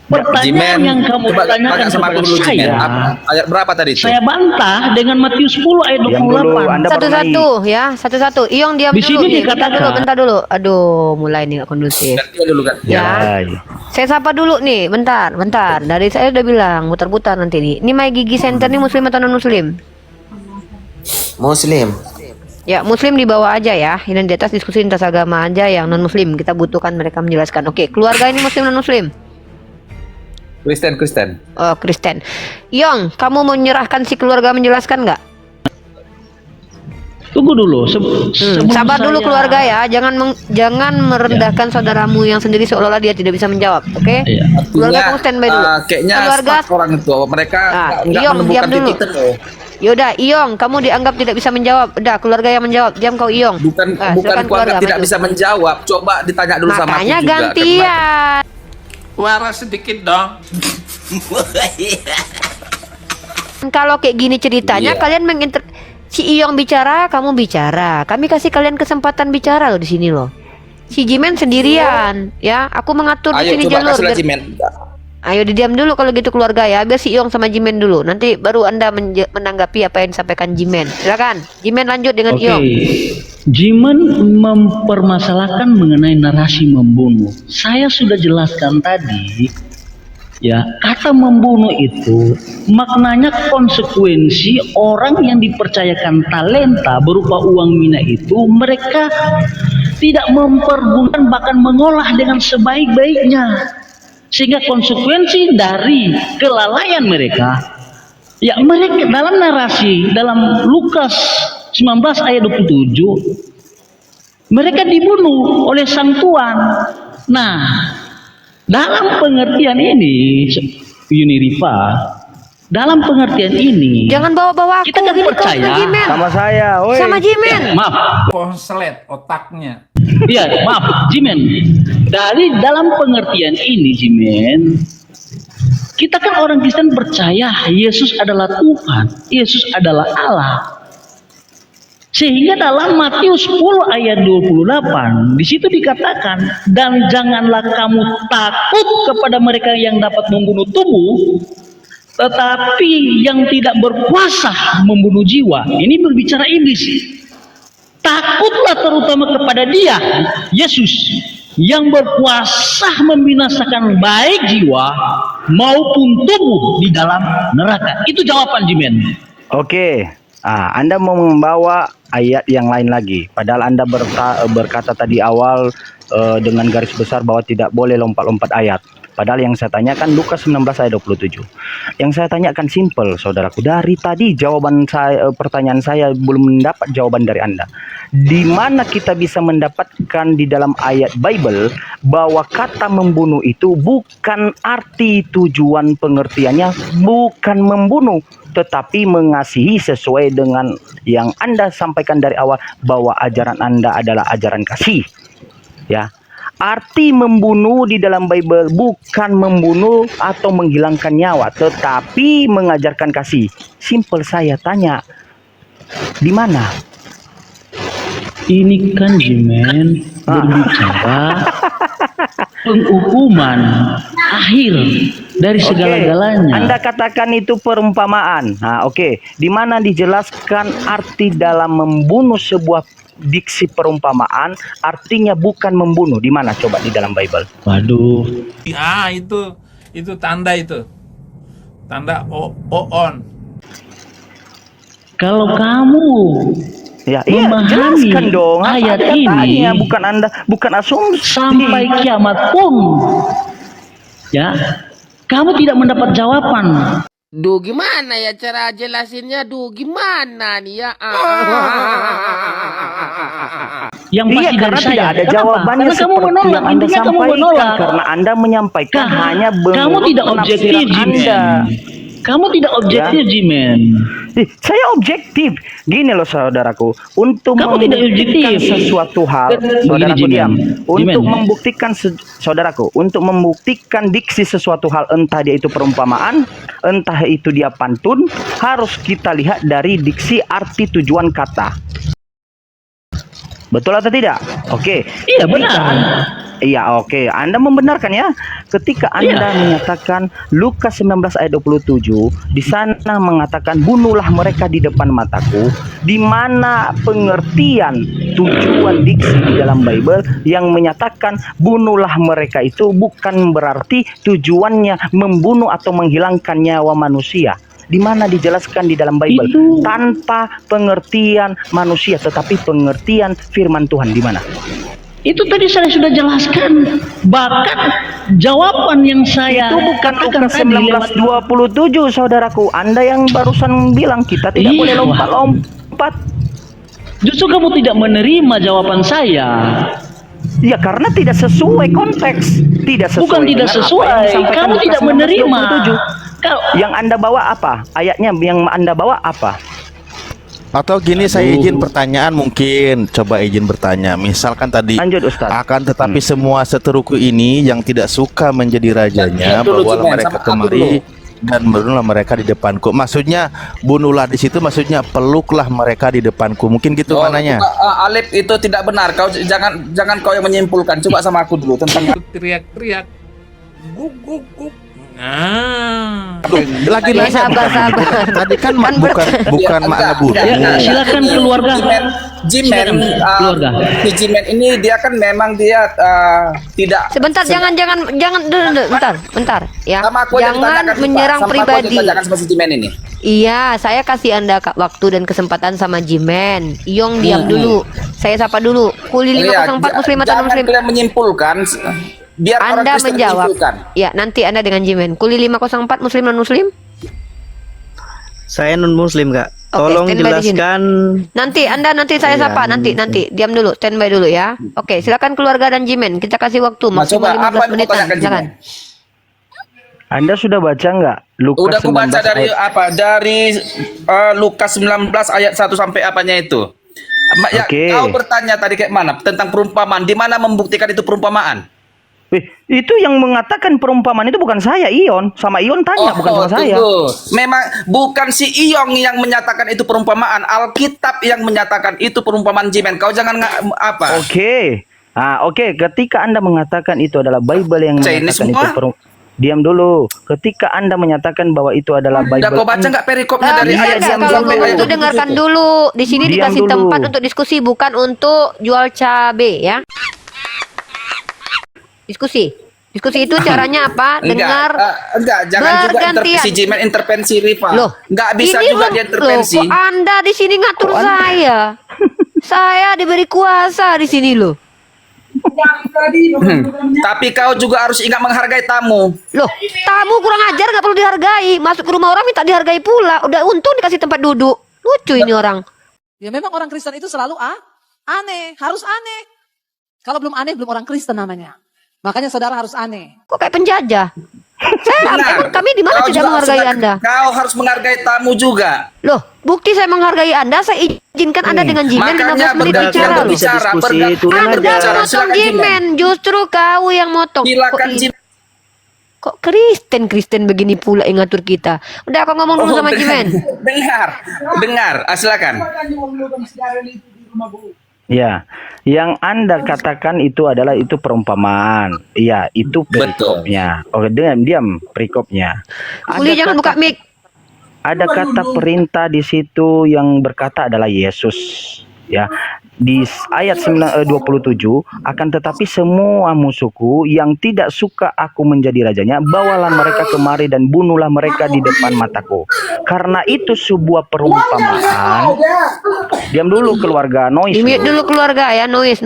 Pertanyaan yang kamu tanyakan kepada saya, ayat berapa tadi itu? saya bantah dengan Matius 10 ayat 28. Satu-satu ya, satu-satu. Iyong diam Di dulu. sini Nih. dikatakan- Bentar dulu. Aduh, mulai nih gak kondusif. Gantian dulu kan. Ya. Saya sapa dulu nih, bentar. Dari saya udah bilang, putar-putar nanti nih. Ini My Gigi Center nih muslim atau non-muslim? Muslim. Ya, muslim di bawah aja ya. Ini di atas diskusi lintas agama aja yang non-muslim. Kita butuhkan mereka menjelaskan. Oke, keluarga ini muslim non-muslim? Kristen. Oh, Kristen. Yong, kamu mau menyerahkan si keluarga menjelaskan nggak? Tunggu dulu. Sebelum Sabar dulu saya- keluarga ya. Jangan merendahkan saudaramu yang sendiri seolah-olah dia tidak bisa menjawab. Oke? Iya. Keluarga kamu standby dulu. Kayaknya Keluarga stuck orang itu mereka nggak Iyong, menemukan diam dulu. titik temu. Yaudah, Iyong, kamu dianggap tidak bisa menjawab. Udah, keluarga yang menjawab. Diam kau, Iyong. Bukan silakan keluarga tidak maju. bisa menjawab. Coba ditanya dulu sama aku Makanya juga. gantian. Waras sedikit dong. Kalau kayak gini ceritanya, Iya. kalian si Iyong bicara, kamu bicara. Kami kasih kalian kesempatan bicara loh di sini loh. Si Jimen sendirian, ya. Aku mengatur di Ayo sini coba jalur. kasih biar- lagi men. Ayo diam dulu kalau gitu keluarga ya. Biar si Iyong sama Jimen dulu. Nanti baru Anda menanggapi apa yang disampaikan Jimen. Silakan. Jimen lanjut dengan Oke, Iyong. Jimen mempermasalahkan mengenai narasi membunuh. Saya sudah jelaskan tadi, ya, kata membunuh itu maknanya konsekuensi orang yang dipercayakan talenta berupa uang mina itu mereka tidak mempergunakan bahkan mengolah dengan sebaik-baiknya. Sehingga konsekuensi dari kelalaian mereka, ya mereka dalam narasi dalam Lukas 19 ayat 27 mereka dibunuh oleh sang tuan. Nah, dalam pengertian ini Yunirifa, dalam pengertian ini Jangan bawa-bawa aku. kita kan Gini kau percaya sama Jimen. Sama saya, woi. Sama Jimen. maaf, Konslet otaknya. iya maaf Jimen, dari dalam pengertian ini Jimen, kita kan orang Kristen percaya Yesus adalah Tuhan, Yesus adalah Allah. Sehingga dalam Matius 10 ayat 28 di situ dikatakan, dan janganlah kamu takut kepada mereka yang dapat membunuh tubuh, tetapi yang tidak berkuasa membunuh jiwa. Ini berbicara iblis. Takutlah terutama kepada Dia, Yesus, yang berkuasa membinasakan baik jiwa maupun tubuh di dalam neraka. Itu jawaban Jimen. Oke. Anda mau membawa ayat yang lain lagi. Padahal Anda berkata tadi awal dengan garis besar bahwa tidak boleh lompat-lompat ayat. Padahal yang saya tanyakan Lukas 19 ayat 27. Yang saya tanyakan simple, saudaraku. Dari tadi pertanyaan saya belum mendapat jawaban dari Anda. Di mana kita bisa mendapatkan di dalam ayat Bible bahwa kata membunuh itu bukan arti tujuan pengertiannya bukan membunuh, tetapi mengasihi sesuai dengan yang Anda sampaikan dari awal bahwa ajaran Anda adalah ajaran kasih. Ya. Arti membunuh di dalam Bible bukan membunuh atau menghilangkan nyawa, tetapi mengajarkan kasih. Simple, saya tanya, di mana? Ini kan Jimen berbicara penghukuman akhir dari segala-galanya. Anda katakan itu perumpamaan. Oke. Di mana dijelaskan arti dalam membunuh sebuah diksi perumpamaan artinya bukan membunuh? Di mana coba di dalam Bible? Waduh. Itu tanda itu. Tanda on. Kalau kamu Iya, memahami jelaskan dong. ayat Anda ini tanya, bukan Anda, bukan asumsi. sampai kiamat pun, ya, kamu tidak mendapat jawaban. Duh, gimana ya cara jelasinnya? Duh, gimana nih ya? Yang Iya, pasti dari karena saya. tidak ada Kenapa? jawabannya Karena kamu seperti menolak. yang Anda Intinya kamu sampaikan. menolak. Karena Anda menyampaikan hanya Kamu menurut tidak objektif, penafsiran Jimen. Anda. Kamu tidak objektif, Jimen. Saya objektif. Gini loh saudaraku, untuk Kamu tidak membuktikan objektif. sesuatu hal, Begini, saudaraku Jimen. diam. Untuk Jimen. membuktikan saudaraku, untuk membuktikan diksi sesuatu hal, entah dia itu perumpamaan, entah itu dia pantun, harus kita lihat dari diksi arti tujuan kata. Betul atau tidak? Oke. Iya, benar. Iya, oke. Anda membenarkan ya. Ketika Anda menyatakan Lukas 19 ayat 27, di sana mengatakan bunuhlah mereka di depan mataku, di mana pengertian tujuan diksi di dalam Bible yang menyatakan bunuhlah mereka itu bukan berarti tujuannya membunuh atau menghilangkan nyawa manusia. Di mana dijelaskan di dalam Bible tanpa pengertian manusia tetapi pengertian firman Tuhan di mana? Itu tadi saya sudah jelaskan. Bahkan jawaban yang saya itu bukan katakan Lukas tadi 19:27, saudaraku. Anda yang barusan bilang kita tidak boleh lompat-lompat. Justru kamu tidak menerima jawaban saya. Ya karena tidak sesuai konteks, tidak sesuai. Bukan tidak sesuai, kamu tidak menerima. Yang Anda bawa apa? Ayatnya yang Anda bawa apa? Atau gini, saya izin pertanyaan mungkin. Coba izin bertanya. Misalkan tadi lanjut, Ustaz. Akan tetapi semua seteruku ini yang tidak suka menjadi rajanya, bawalah mereka kemari dan bunuhlah mereka di depanku. Maksudnya bunuhlah di situ maksudnya peluklah mereka di depanku. Mungkin gitu mananya. Alif itu tidak benar. Kau jangan kau yang menyimpulkan. Coba sama aku dulu tentang teriak-teriak. Guk. Lagi-lagi sabar. Tadi kan bukan makna bunuh. Ya, silakan keluarga. Jimen si Jimen ini dia kan memang dia tidak. Sebentar, jangan bentar ya. Jangan menyerang pribadi. Sama si Jimen ini. Iya, saya kasih Anda waktu dan kesempatan sama Jimen. Iyong diam dulu. Saya sapa dulu. Kuli 504 muslim atau non muslim. Jangan kalian menyimpulkan. Biar Anda orang menjawab. menyimpulkan. Ya, nanti Anda dengan Jimen. Kuli 504 muslim non muslim? Saya non muslim, Kak. Tolong jelaskan. Nanti saya sapa, nanti diam dulu, standby dulu ya. Oke, silakan keluarga dan Jimen. Kita kasih waktu maksimal 15 menit. Silakan. Anda sudah baca nggak Lukas? Udah aku baca dari apa? Dari Lukas 19 ayat 1 sampai apanya itu. Ya, kau bertanya tadi kayak mana tentang perumpamaan, di mana membuktikan itu perumpamaan? Itu yang mengatakan perumpamaan itu bukan saya, Ion. Sama Ion tanya, bukan sama saya. Memang bukan si Ion yang menyatakan itu perumpamaan, Alkitab yang menyatakan itu perumpamaan Jimen. Kau jangan apa? Oke. Ketika Anda mengatakan itu adalah Bible yang menyatakan itu perumpamaan. Diam dulu. Ketika Anda menyatakan bahwa itu adalah Bible. Kau baca nggak perikopnya dari ayat kalau ngomong itu dengarkan dulu. Di sini dikasih tempat untuk diskusi, bukan untuk jual cabe ya. Diskusi itu caranya apa? Dengar. Jangan juga intervensi Jimen, intervensi rival. Loh, nggak bisa juga dia intervensi. Kok Anda di sini ngatur saya? Saya diberi kuasa di sini loh. Tapi kau juga harus ingat menghargai tamu. Loh, tamu kurang ajar, nggak perlu dihargai. Masuk ke rumah orang minta dihargai pula. Udah untung dikasih tempat duduk. Lucu ini orang. Ya memang orang Kristen itu selalu aneh, harus aneh. Kalau belum aneh belum orang Kristen namanya. Makanya saudara harus aneh. Kok kayak penjajah? Kami di mana tidak menghargai Anda? Kau harus menghargai tamu juga. Loh, bukti saya menghargai Anda, saya izinkan Anda dengan Jimen 15 menit bicara. Anda motong Jimen, justru kau yang motong. Kok Kristen begini pula yang ngatur kita? Udah, aku ngomong dulu sama Jimen. Dengar, silakan. Ya, yang Anda katakan itu adalah itu perumpamaan. Iya, itu perikopnya. Oke, diam perikopnya. Kuli jangan buka mic. Ada kata perintah di situ yang berkata adalah Yesus. Ya, di ayat 27, akan tetapi semua musuhku yang tidak suka aku menjadi rajanya, bawalah mereka kemari dan bunuhlah mereka di depan mataku. Karena itu sebuah perumpamaan. Diam dulu keluarga, noise. Mute dulu keluarga ya, noise.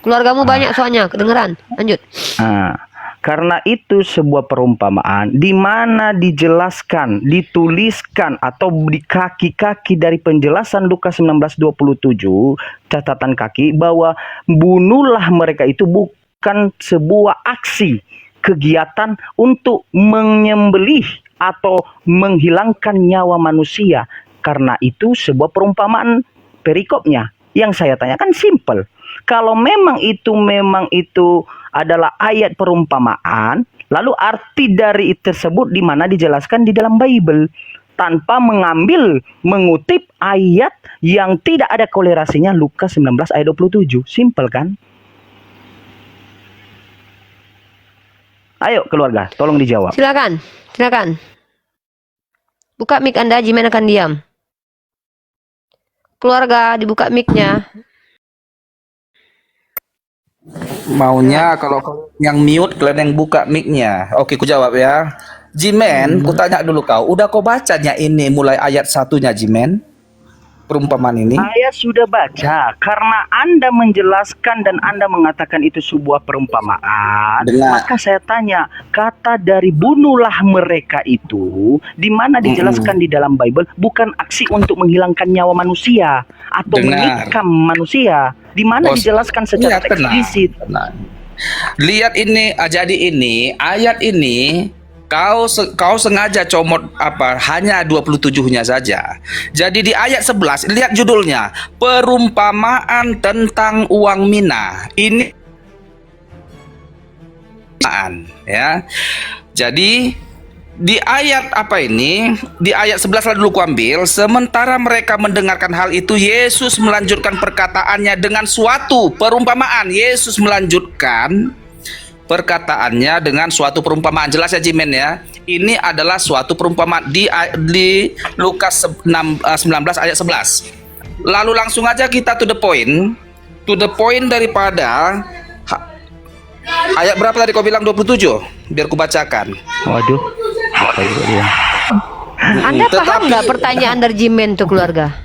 Keluargamu banyak soalnya, kedengeran. Lanjut. Karena itu sebuah perumpamaan di mana dijelaskan, dituliskan atau di kaki-kaki dari penjelasan Lukas 19:27, catatan kaki bahwa bunuhlah mereka itu bukan sebuah aksi, kegiatan untuk menyembelih atau menghilangkan nyawa manusia. Karena itu sebuah perumpamaan perikopnya. Yang saya tanyakan simple. Kalau memang itu adalah ayat perumpamaan, lalu arti dari itu tersebut di mana dijelaskan di dalam Bible tanpa mengutip ayat yang tidak ada kolerasinya Lukas 19 ayat 27. Simple kan? Ayo keluarga, tolong dijawab. Silakan, silakan. Buka mic Anda, Jimen akan diam. Keluarga, dibuka mic-nya. Maunya kalau yang mute kalian yang buka mic-nya. Oke, ku jawab ya. Jimen, ku tanya dulu kau, udah kau bacanya ini mulai ayat 1-nya Jimen? Perumpamaan ini? Saya sudah baca, karena Anda menjelaskan dan Anda mengatakan itu sebuah perumpamaan, maka saya tanya, kata dari bunuhlah mereka itu, di mana dijelaskan di dalam Bible, bukan aksi untuk menghilangkan nyawa manusia, atau menikam manusia, di mana dijelaskan secara eksplisit. Lihat ini, jadi ini, ayat ini, Kau sengaja comot hanya 27-nya saja. Jadi di ayat 11 lihat judulnya, perumpamaan tentang uang mina. Ini ya. Jadi di ayat di ayat 11 dulu ku ambil, sementara mereka mendengarkan hal itu, Yesus melanjutkan perkataannya dengan suatu perumpamaan. Yesus melanjutkan perkataannya dengan suatu perumpamaan. Jelas ya Jimen ya. Ini adalah suatu perumpamaan di Lukas 19 ayat 11. Lalu langsung aja kita to the point. To the point daripada ayat berapa tadi kau bilang 27? Biar ku bacakan. Waduh. Apa juga dia? Anda paham nggak pertanyaan dari Jimen tuh keluarga?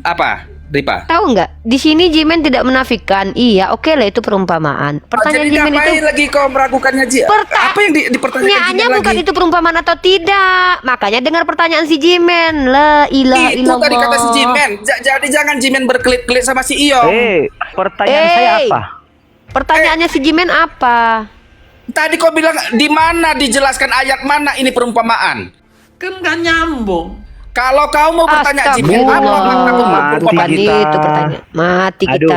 Apa? Ripa. Tahu nggak? Di sini Jimen tidak menafikan. Iya, oke lah itu perumpamaan. Pertanyaan Jimen itu. Lagi kau meragukannya apa yang Pertanyaannya bukan itu perumpamaan atau tidak. Makanya dengar pertanyaan si Jimen. La ilaha illallah. Itu tadi kata si Jimen. Jadi jangan Jimen berkelit-kelit sama si Iyong. Pertanyaan saya apa? Pertanyaannya si Jimen apa? Tadi kau bilang di mana dijelaskan ayat mana ini perumpamaan? Kan gak nyambung. Kalau kau mau bertanya Jimen, mati kita. Aduh,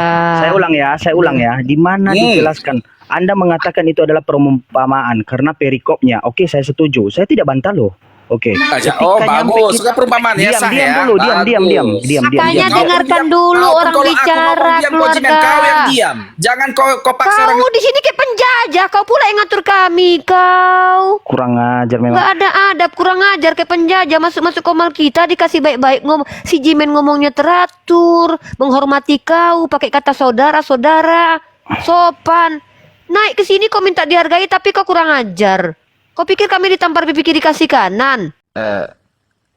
saya ulang ya. Di mana dijelaskan? Anda mengatakan itu adalah perumpamaan karena perikopnya. Oke, saya setuju. Saya tidak bantah loh. Oke. Bagus. Suka perumpamaan ya, sah ya. Diam. Makanya dengarkan dulu orang bicara, keluarga. Kau yang diam. Jangan kau paksa orang. Kau di sini kayak penjajah. Kau pula yang ngatur kami. Kau kurang ajar memang. Gak ada adab, kurang ajar kayak penjajah. Masuk komal kita dikasih baik-baik ngomong. Si Jimen ngomongnya teratur, menghormati kau, pakai kata saudara, sopan. Naik ke sini kau minta dihargai tapi kau kurang ajar. Kau pikir kami ditampar pipi kiri kasih kanan?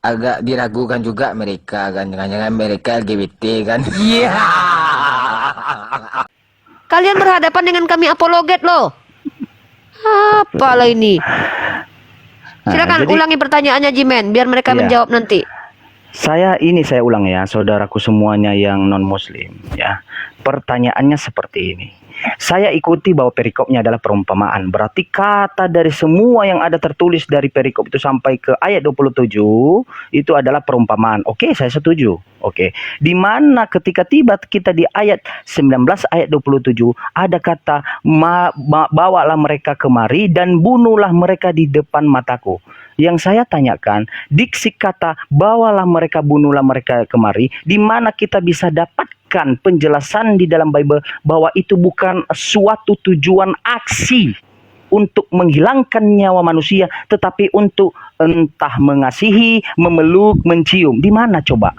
Agak diragukan juga mereka kan, jangan-jangan mereka LGBT kan. Iya. Kalian berhadapan dengan kami apologet loh. Apalah ini? Silakan ulangi pertanyaannya Jimen, biar mereka menjawab nanti. Saya ulang ya, saudaraku semuanya yang non Muslim ya. Pertanyaannya seperti ini. Saya ikuti bahwa perikopnya adalah perumpamaan. Berarti kata dari semua yang ada tertulis dari perikop itu sampai ke ayat 27 itu adalah perumpamaan. Oke, saya setuju. Oke. Di mana ketika tiba kita di ayat 19 ayat 27 ada kata bawalah mereka kemari dan bunuhlah mereka di depan mataku. Yang saya tanyakan, diksi kata bawalah mereka, bunuhlah mereka kemari, di mana kita bisa dapatkan penjelasan di dalam Bible bahwa itu bukan suatu tujuan aksi untuk menghilangkan nyawa manusia, tetapi untuk entah mengasihi, memeluk, mencium. Di mana coba?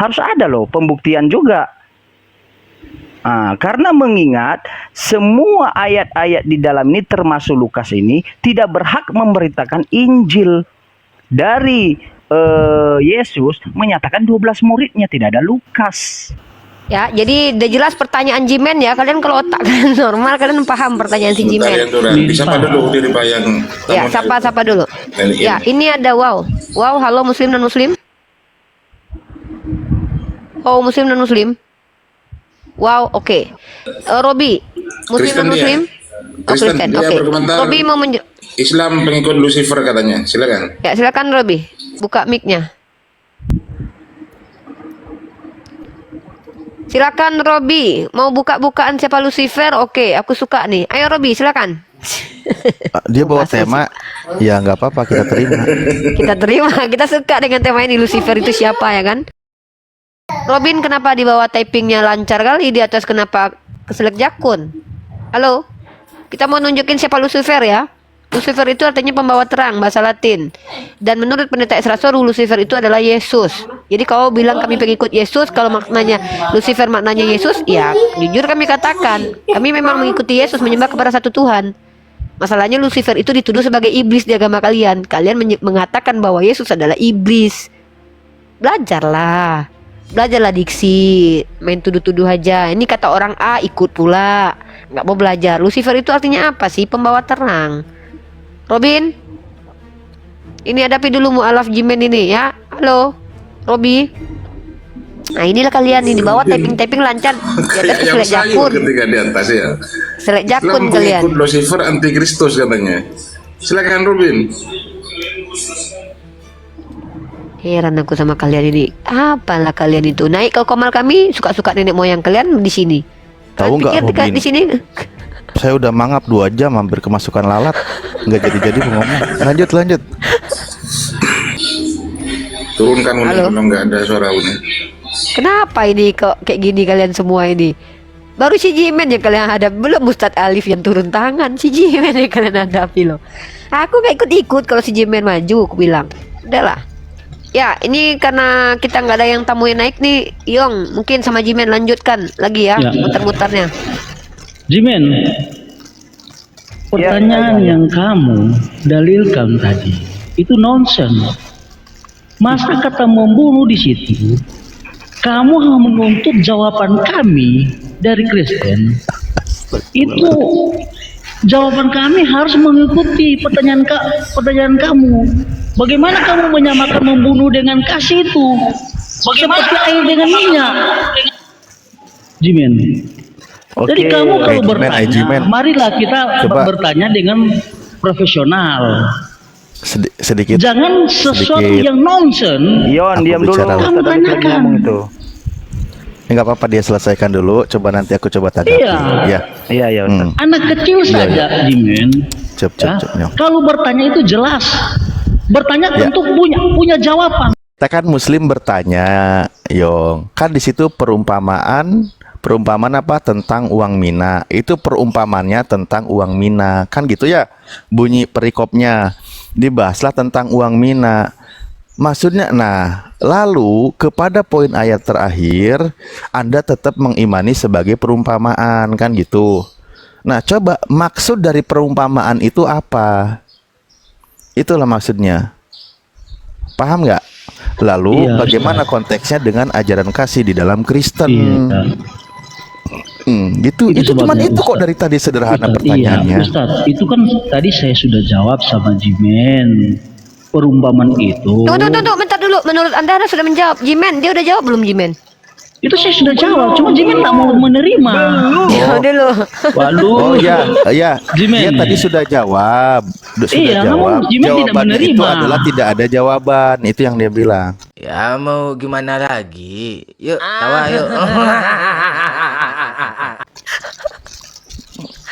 Harus ada loh pembuktian juga. Karena mengingat semua ayat-ayat di dalam ini termasuk Lukas ini tidak berhak memberitakan Injil. Dari Yesus menyatakan 12 muridnya, tidak ada Lukas. Ya, jadi udah jelas pertanyaan Jimen ya. Kalian kalau otak kalian normal, kalian paham pertanyaan si Jimen. Siapa dulu diri yang ya, sapa dulu. Ya, ini ada Wow, halo Muslim dan Muslim. Oh, Muslim dan Muslim. Wow, oke. Robi, Muslim dan Muslim. Kristen, oke. Robi mau Islam pengikut Lucifer katanya. Silakan. Ya, silakan Robi. Buka mic-nya. Silakan Robi, mau buka-bukaan siapa Lucifer? Oke, aku suka nih. Ayo Robi, silakan. Dia bawa tema, ya nggak apa-apa, kita terima. Kita suka dengan tema ini. Lucifer itu siapa ya kan? Robin, kenapa di bawah typingnya lancar kali, di atas kenapa keselak jakun? Halo? Kita mau nunjukin siapa Lucifer ya. Lucifer itu artinya pembawa terang, bahasa Latin. Dan menurut pendeta Ezra Soru, Lucifer itu adalah Yesus. Jadi kalau bilang kami pengikut Yesus, kalau maknanya Lucifer maknanya Yesus, ya jujur kami katakan, kami memang mengikuti Yesus, menyembah kepada satu Tuhan. Masalahnya Lucifer itu dituduh sebagai iblis di agama kalian. Kalian mengatakan bahwa Yesus adalah iblis. Belajarlah diksi, main tuduh-tuduh aja. Ini kata orang A ikut pula, nggak mau belajar. Lucifer itu artinya apa sih? Pembawa terang. Robin, ini hadapi dulu mu'alaf Jimen ini ya. Halo, Robi. Nah inilah kalian ini, di bawah typing lancar. Di atas selek jakun. Ketika di atas ya. Selek jakun kalian. Pengikut Lucifer antikristus katanya. Silakan Robin. Heran aku sama kalian ini. Apalah kalian itu? Naik ke komal kami, suka-suka nenek moyang kalian di sini. Tahu nggak Robin? Di sini. Saya udah mangap 2 jam hampir kemasukan lalat. Nggak jadi-jadi ngomong. Lanjut. Turunkan Uni kalau nggak ada suara Uni. Kenapa ini kok kayak gini kalian semua ini? Baru si Jimen yang kalian hadap, belum Ustadz Alif yang turun tangan. Si Jimen yang kalian hadapi loh. Aku nggak ikut-ikut kalau si Jimen maju, aku bilang. Udahlah. Ya, ini karena kita nggak ada yang tamu yang naik nih, Yong, mungkin sama Jimen lanjutkan lagi ya, muter-muternya. Jimen, pertanyaan yang kamu dalilkan tadi itu nonsens. Masa kata membunuh di situ, kamu menuntut jawaban kami dari Kristen. Itu jawaban kami harus mengikuti pertanyaan kamu. Bagaimana kamu menyamakan membunuh dengan kasih itu? Bagaimana air dengan minyak? Jimen. Jadi kamu kalau bertanya, marilah kita bertanya dengan profesional. Sedikit. Jangan sesuatu yang nonsen. Yon, diam dulu. Kamu tanyakan. Enggak apa-apa, dia selesaikan dulu. Coba nanti aku coba tanggapi. Iya. Anak kecil saja, Jimen. Kalau bertanya itu jelas. Bertanya tentu punya jawaban. Kita kan Muslim bertanya, Yong. Kan di situ perumpamaan apa tentang uang mina. Itu perumpamannya tentang uang mina. Kan gitu ya bunyi perikopnya. Dibahaslah tentang uang mina. Maksudnya, nah, lalu kepada poin ayat terakhir, Anda tetap mengimani sebagai perumpamaan, kan gitu. Nah, coba maksud dari perumpamaan itu apa? Itulah maksudnya. Paham nggak? Lalu bagaimana konteksnya dengan ajaran kasih di dalam Kristen? Gitu. Itu cuma itu kok dari tadi sederhana pertanyaannya. Ustaz, itu kan tadi saya sudah jawab sama Jimen. Perumpamaan itu. Tunggu, bentar dulu. Menurut Anda sudah menjawab. Jimen, dia udah jawab belum Jimen? Itu saya sudah jawab, cuma Jimen tak mau menerima. Jawab dulu. Waduh. Iya. Dia tadi sudah jawab. Namun Jimen tidak menerima. Itu adalah tidak ada jawaban. Itu yang dia bilang. Ya mau gimana lagi? Yuk, tawa yuk.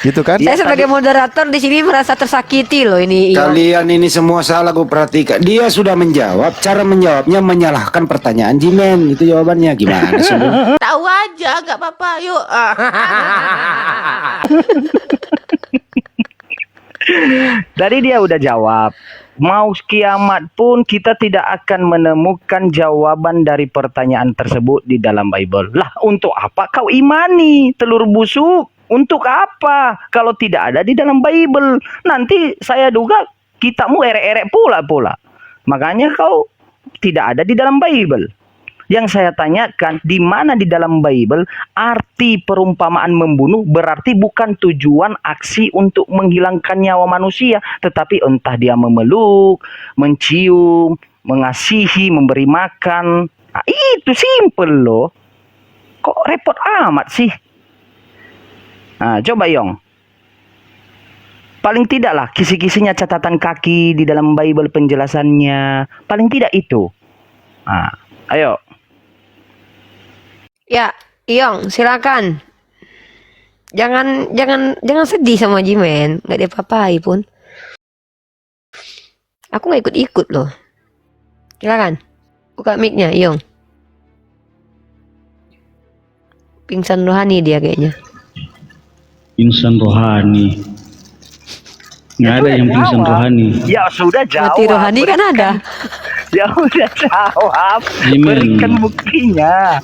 Gitu kan? Saya sebagai moderator di sini merasa tersakiti loh ini. Kalian ini semua salah, gue perhatikan. Dia sudah menjawab, cara menjawabnya menyalahkan pertanyaan Jimen. Itu jawabannya gimana sih? Tahu aja, nggak apa-apa. Yuk. Tadi dia udah jawab. Mau kiamat pun kita tidak akan menemukan jawaban dari pertanyaan tersebut di dalam Bible. Lah, untuk apa kau imani telur busuk? Untuk apa kalau tidak ada di dalam Bible? Nanti saya duga kitamu erek-erek pula. Makanya kau tidak ada di dalam Bible. Yang saya tanyakan, di mana di dalam Bible arti perumpamaan membunuh berarti bukan tujuan aksi untuk menghilangkan nyawa manusia, tetapi entah dia memeluk, mencium, mengasihi, memberi makan. Nah, itu simple loh. Kok repot amat sih? Nah, coba Yong. Paling tidaklah kisi-kisinya catatan kaki di dalam Bible penjelasannya. Paling tidak itu. Nah, ayo. Ya, Yong, silakan. Jangan sedih sama Jimen, nggak ada apa-apa pun. Aku nggak ikut-ikut loh. Silakan, buka mic-nya, Yong. Pingsan rohani dia kayaknya. Insan rohani. Nggak ada yang pingsan rohani. Ya sudah jawab. Mati rohani kan ada. Ya udah jawab. Jimin. Berikan buktinya.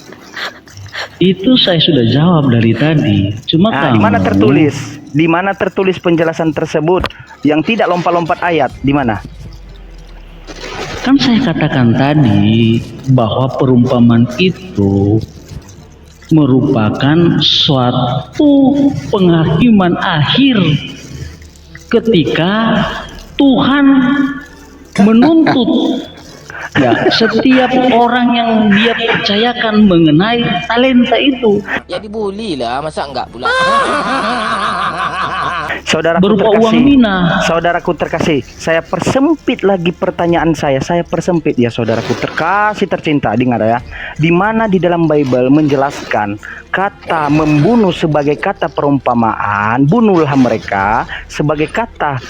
Itu saya sudah jawab dari tadi. Cuma Nah, kamu. di mana tertulis? Di mana tertulis penjelasan tersebut yang tidak lompat-lompat ayat? Di mana? Kan saya katakan tadi bahwa perumpamaan itu merupakan suatu penghakiman akhir ketika Tuhan menuntut ya setiap orang yang dia percayakan mengenai talenta itu. Ya dibully lah, masa enggak pula? Saudaraku Berupa terkasih, uang mina. saudaraku terkasih, saya persempit lagi pertanyaan saya persempit ya saudaraku terkasih tercinta, dengar ya. Di mana di dalam Bible menjelaskan kata membunuh sebagai kata perumpamaan, bunuhlah mereka sebagai kata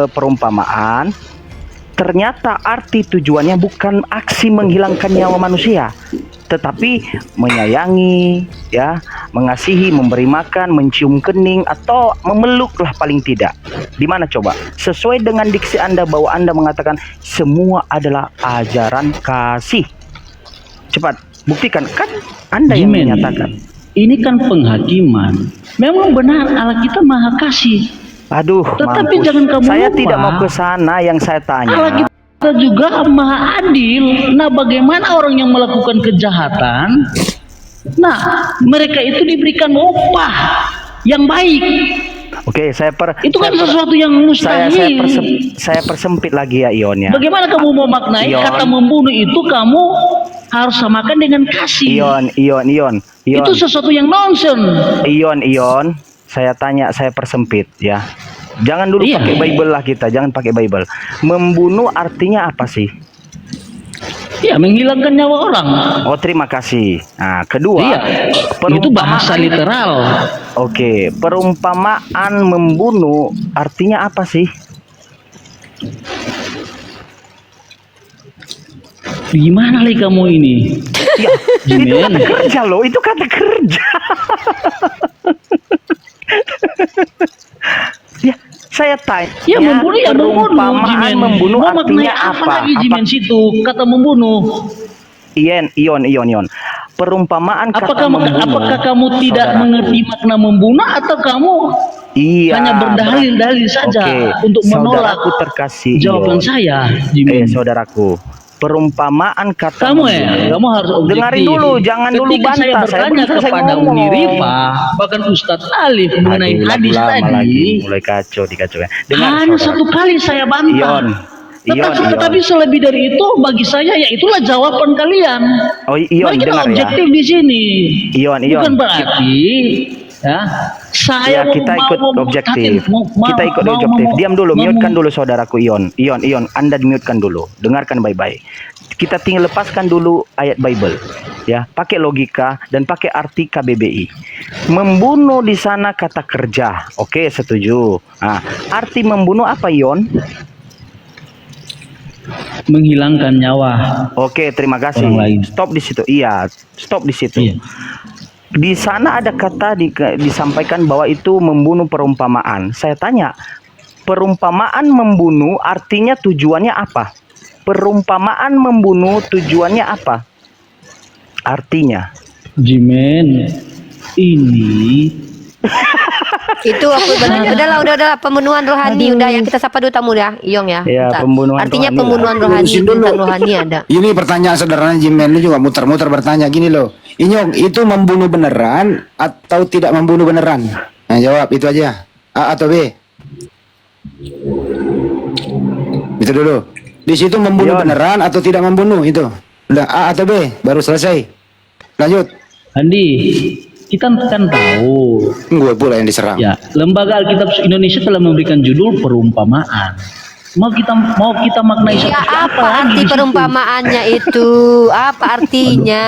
perumpamaan. Ternyata arti tujuannya bukan aksi menghilangkan nyawa manusia, tetapi menyayangi, ya, mengasihi, memberi makan, mencium kening, atau memeluklah paling tidak. Di mana coba? Sesuai dengan diksi Anda bahwa Anda mengatakan semua adalah ajaran kasih. Cepat, buktikan. Kan Anda yang Jimin, menyatakan. ini kan penghakiman. Memang benar Allah kita Maha Kasih. Aduh, Tetapi mampus. jangan kamu Saya lupa, tidak mau ke sana yang saya tanya. Allah kita juga Maha Adil. Nah, bagaimana orang yang melakukan kejahatan? Nah, mereka itu diberikan upah yang baik. Oke, itu kan sesuatu yang mustahil. Saya persempit lagi ya Ion ya. Bagaimana kamu mau maknai Ion. kata membunuh itu kamu harus samakan dengan kasih. Ion. Itu sesuatu yang nonsen. Ion. Saya tanya, saya persempit ya. Jangan dulu pakai Bible lah kita, jangan pakai Bible. Membunuh artinya apa sih? Ya, menghilangkan nyawa orang. Oh, terima kasih. Nah, kedua, itu bahasa literal. Oke, perumpamaan membunuh artinya apa sih? Gimana lagi kamu ini? Ya, itu kata kerja loh, itu kata kerja. Ya, saya tanya. Ya, membunuh ya perumpamaan membunuh mau artinya apa lagi Jimin situ kata membunuh? Ion. Perumpamaan kata membunuh. Apakah kamu tidak mengerti makna membunuh atau kamu hanya berdalil-dalil saja untuk menolak saudaraku terkasih jawaban saya, Jimin? Saudaraku, perumpamaan kata kamu kamu harus objektif. Dengarin dulu, jangan dulu bantah. Saya bertanya kepada Uni Rifa, bahkan Ustadz Alif mengenai hadis tadi. Mulai kacau ya. Hanya satu kali saya bantah. Tetapi selebih dari itu bagi saya ya itulah jawaban kalian. Oh, Ion, mari kita dengar objektif ya. di sini. Ion. Bukan berarti ya saya kita ikut objektif. Kita ikut objektif. Diam dulu, mute-kan dulu saudaraku Ion. Anda di-mute-kan dulu. Dengarkan baik-baik. Kita tinggal lepaskan dulu ayat Bible. Ya, pakai logika dan pakai arti KBBI. Membunuh di sana kata kerja. Oke, setuju. Nah, arti membunuh apa, Ion? Menghilangkan nyawa. Oke, terima kasih. Stop di situ. Iya, stop di situ. Iya. Di sana ada kata disampaikan bahwa itu membunuh perumpamaan. Saya tanya, perumpamaan membunuh artinya tujuannya apa? Perumpamaan membunuh tujuannya apa? Artinya? Jimin, ini itu aku udahlah pembunuhan rohani. Udah yang kita sapa dulu tamu ya, Iyong ya. Artinya pembunuhan rohani, pembunuhan rohani ada. Ini pertanyaan sederhana Jimin, lu juga muter-muter bertanya gini loh. Inyong, itu membunuh beneran atau tidak membunuh beneran? Nah, jawab itu aja. A atau B? Itu dulu. Di situ membunuh beneran atau tidak membunuh itu? Udah A atau B? Baru selesai. Lanjut. Andi, kita kan tahu. Gue pula yang diserang. Ya, Lembaga Alkitab Indonesia telah memberikan judul perumpamaan. Mau kita maknai apa arti perumpamaannya itu? Apa artinya?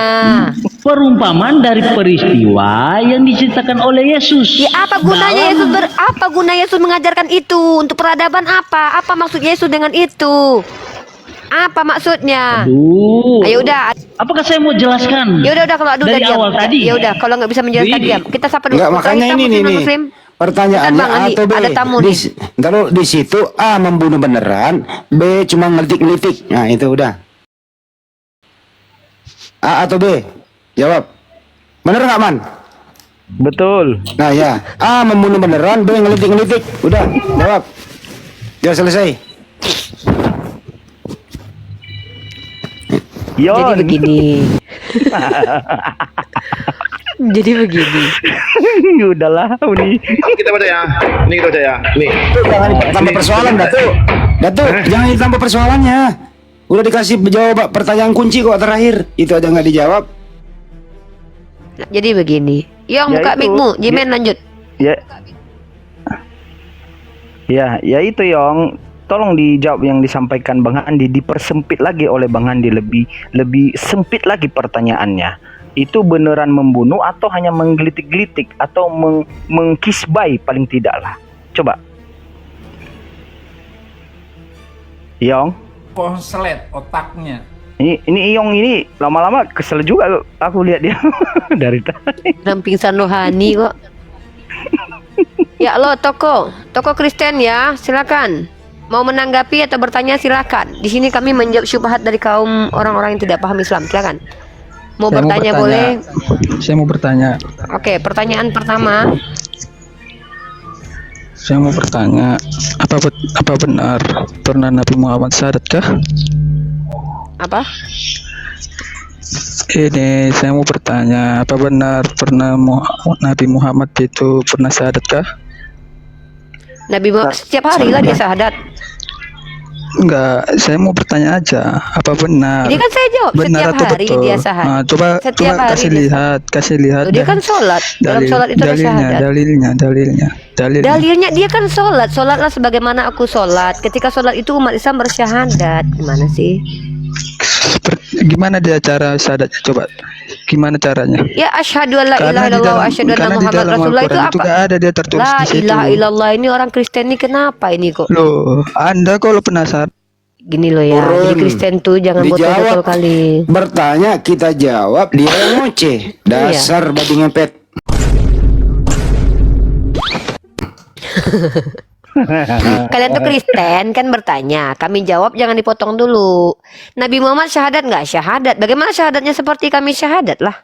Perumpamaan dari peristiwa yang diceritakan oleh Yesus. Ya, apa gunanya apa guna Yesus mengajarkan itu? Untuk peradaban apa? Apa maksud Yesus dengan itu? Apa maksudnya? Ayo udah. Apakah saya mau jelaskan? Ya udah kalau dari awal tadi. Ya udah kalau nggak bisa menjelaskan diam. Kita sapa dulu. Enggak, makanya ini nih. Pertanyaannya Bang A Andi, atau B? ada tamu Di, nih. Kalau di situ A membunuh beneran, B cuma ngelitik-ngelitik. Nah itu udah. A atau B? Jawab. Bener nggak Man? Betul. Nah ya, A membunuh beneran, B ngelitik-ngelitik. Udah, jawab. Sudah selesai. Yon. Jadi begini. Jadi begini. Udahlah ini. Kita baca ya. Ini kita baca ya. Nih. Jangan tambah persoalan, Datuk. Datuk, jangan ditambah persoalannya. Udah dikasih jawab pertanyaan kunci kok terakhir. Itu aja nggak dijawab. Jadi begini. Yong, Ya buka itu. mic-mu. Jimen lanjut. Ya itu Yong. Tolong dijawab yang disampaikan Bang Andi, dipersempit lagi oleh Bang Andi, lebih sempit lagi pertanyaannya. Itu beneran membunuh atau hanya menggelitik-gelitik atau mengkisbai paling tidak lah. Coba. Yong. Konslet otaknya. Ini Yong ini lama-lama kesel juga aku lihat dia dari tadi. Dan pingsan rohani kok. Ya lo toko Kristen ya, silakan. Mau menanggapi atau bertanya silakan. Di sini kami menjawab syubhat dari kaum orang-orang yang tidak paham Islam. Silakan. Mau bertanya boleh. Saya mau bertanya. Oke, pertanyaan pertama. Saya mau bertanya, apa benar pernah Nabi Muhammad syahadat kah? Apa? Ini saya mau bertanya, apa benar pernah Nabi Muhammad itu pernah syahadat kah? Nabi Muhammad setiap hari lah dia syahadat. Enggak, saya mau bertanya aja, apa benar? Ini kan saya jawab benar setiap atau hari betul? dia syahadat. Nah, coba kasih lihat. Loh, dia kan sholat. Dalam sholat itu ada syahadat. Dalilnya dia kan sholat. Sholatlah sebagaimana aku sholat. Ketika sholat itu umat Islam bersyahadat. Gimana sih? Gimana dia cara syahadatnya? Coba, gimana caranya? Ya asyhadu an la ilaha illallah wa asyhadu anna Muhammad Rasulullah itu apa? Itu ada dia tertulis La di situ. ilaha illallah ini orang Kristen ini kenapa ini kok? Loh, Anda kalau penasaran. Gini loh ya. Turun. Jadi Kristen tuh jangan botol-botol kali. Bertanya kita jawab, dia yang ngoceh. Dasar babi ngepet. Kalian tuh Kristen kan bertanya, kami jawab jangan dipotong dulu. Nabi Muhammad syahadat nggak? Syahadat. Bagaimana syahadatnya seperti kami syahadat lah?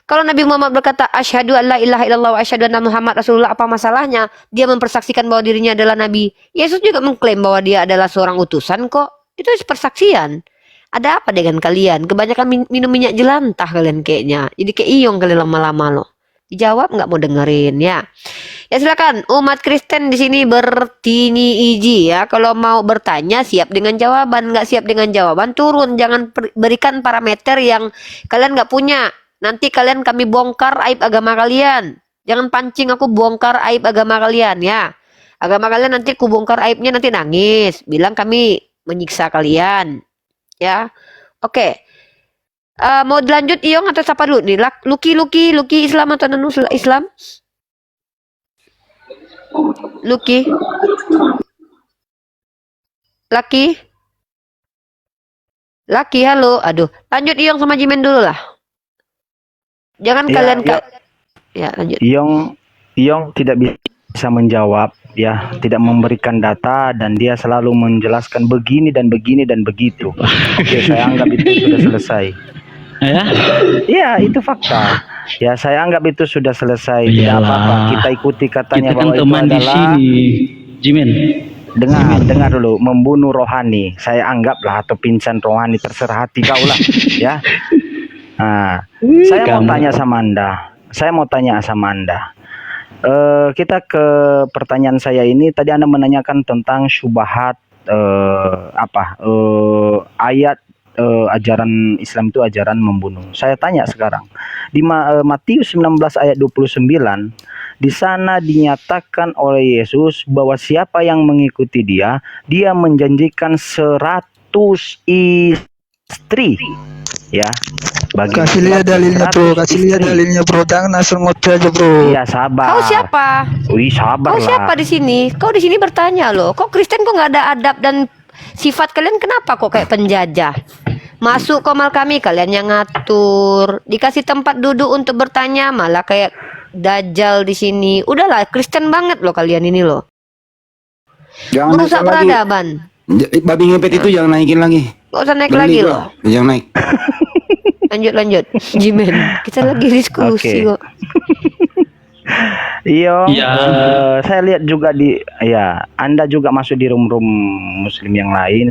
Kalau Nabi Muhammad berkata asyhadu an la ilaha illallah wa asyhadu anna Muhammad Rasulullah, apa masalahnya? Dia mempersaksikan bahwa dirinya adalah nabi. Yesus juga mengklaim bahwa dia adalah seorang utusan kok. Itu persaksian. Ada apa dengan kalian? Kebanyakan minum minyak jelantah kalian kayaknya. Jadi kayak iyong kalian lama-lama loh. Dijawab nggak mau dengerin ya. Ya silakan umat Kristen di sini bertini iji ya. Kalau mau bertanya siap dengan jawaban, nggak siap dengan jawaban turun. Jangan berikan parameter yang kalian nggak punya. Nanti kami bongkar aib agama kalian. Jangan pancing aku bongkar aib agama kalian ya. Agama kalian nanti aku bongkar aibnya nanti nangis. Bilang kami menyiksa kalian ya. Oke. Mau dilanjut Iyong atau siapa dulu nih? Lucky Islam atau non Islam? Lucky halo. Aduh, lanjut Iyong sama Jimen dulu lah. Jangan kalian ya lanjut. Iyong tidak bisa menjawab ya, tidak memberikan data dan dia selalu menjelaskan begini dan begini dan begitu. Oke, saya anggap itu sudah selesai. Iya, itu fakta. Ya, saya anggap itu sudah selesai. Tidak apa-apa. Kita ikuti katanya kita kan bahwa teman itu di adalah sini, Jimin. Dengar dulu, membunuh rohani. Saya anggaplah atau pingsan rohani, terserah hati kau lah, ya. Nah, saya mau tanya sama Anda. Kita ke pertanyaan saya ini. Tadi Anda menanyakan tentang syubhat ayat ajaran Islam itu ajaran membunuh. Saya tanya sekarang di Matius 19 ayat 29, di sana dinyatakan oleh Yesus bahwa siapa yang mengikuti dia menjanjikan 100 istri ya. Kasih lihat dalilnya bro, jangan langsung ngoceh aja bro. Iya, sabar. Kau siapa? Wih, sabar Kau lah. siapa di sini? Kau di sini bertanya loh. Kok Kristen kok nggak ada adab dan sifat kalian kenapa kok kayak penjajah? Masuk komal kami kalian yang ngatur. Dikasih tempat duduk untuk bertanya malah kayak Dajjal di sini. Udahlah, Kristen banget loh kalian ini loh. Jangan Merusak naik lagi. peradaban. Babi ngepet itu jangan naikin lagi. Gak usah naik Beli lagi kok. loh. Jangan naik. Lanjut. Jimen, kita lagi diskusi kok. Iya, saya lihat juga Anda juga masuk di room Muslim yang lain.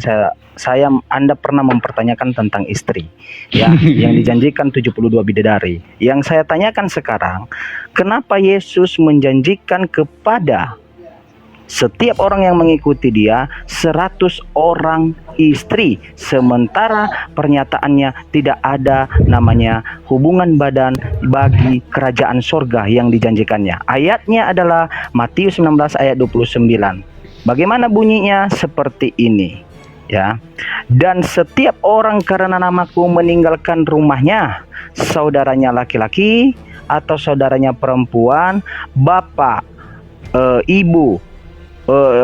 Anda pernah mempertanyakan tentang istri, ya, yang dijanjikan 72 bidadari. Yang saya tanyakan sekarang, kenapa Yesus menjanjikan kepada setiap orang yang mengikuti dia 100 orang istri, sementara pernyataannya tidak ada namanya hubungan badan bagi kerajaan surga yang dijanjikannya. Ayatnya adalah Matius 19 ayat 29. Bagaimana bunyinya? Seperti ini, ya. Dan setiap orang karena namaku meninggalkan rumahnya, saudaranya laki-laki atau saudaranya perempuan, bapak, ibu,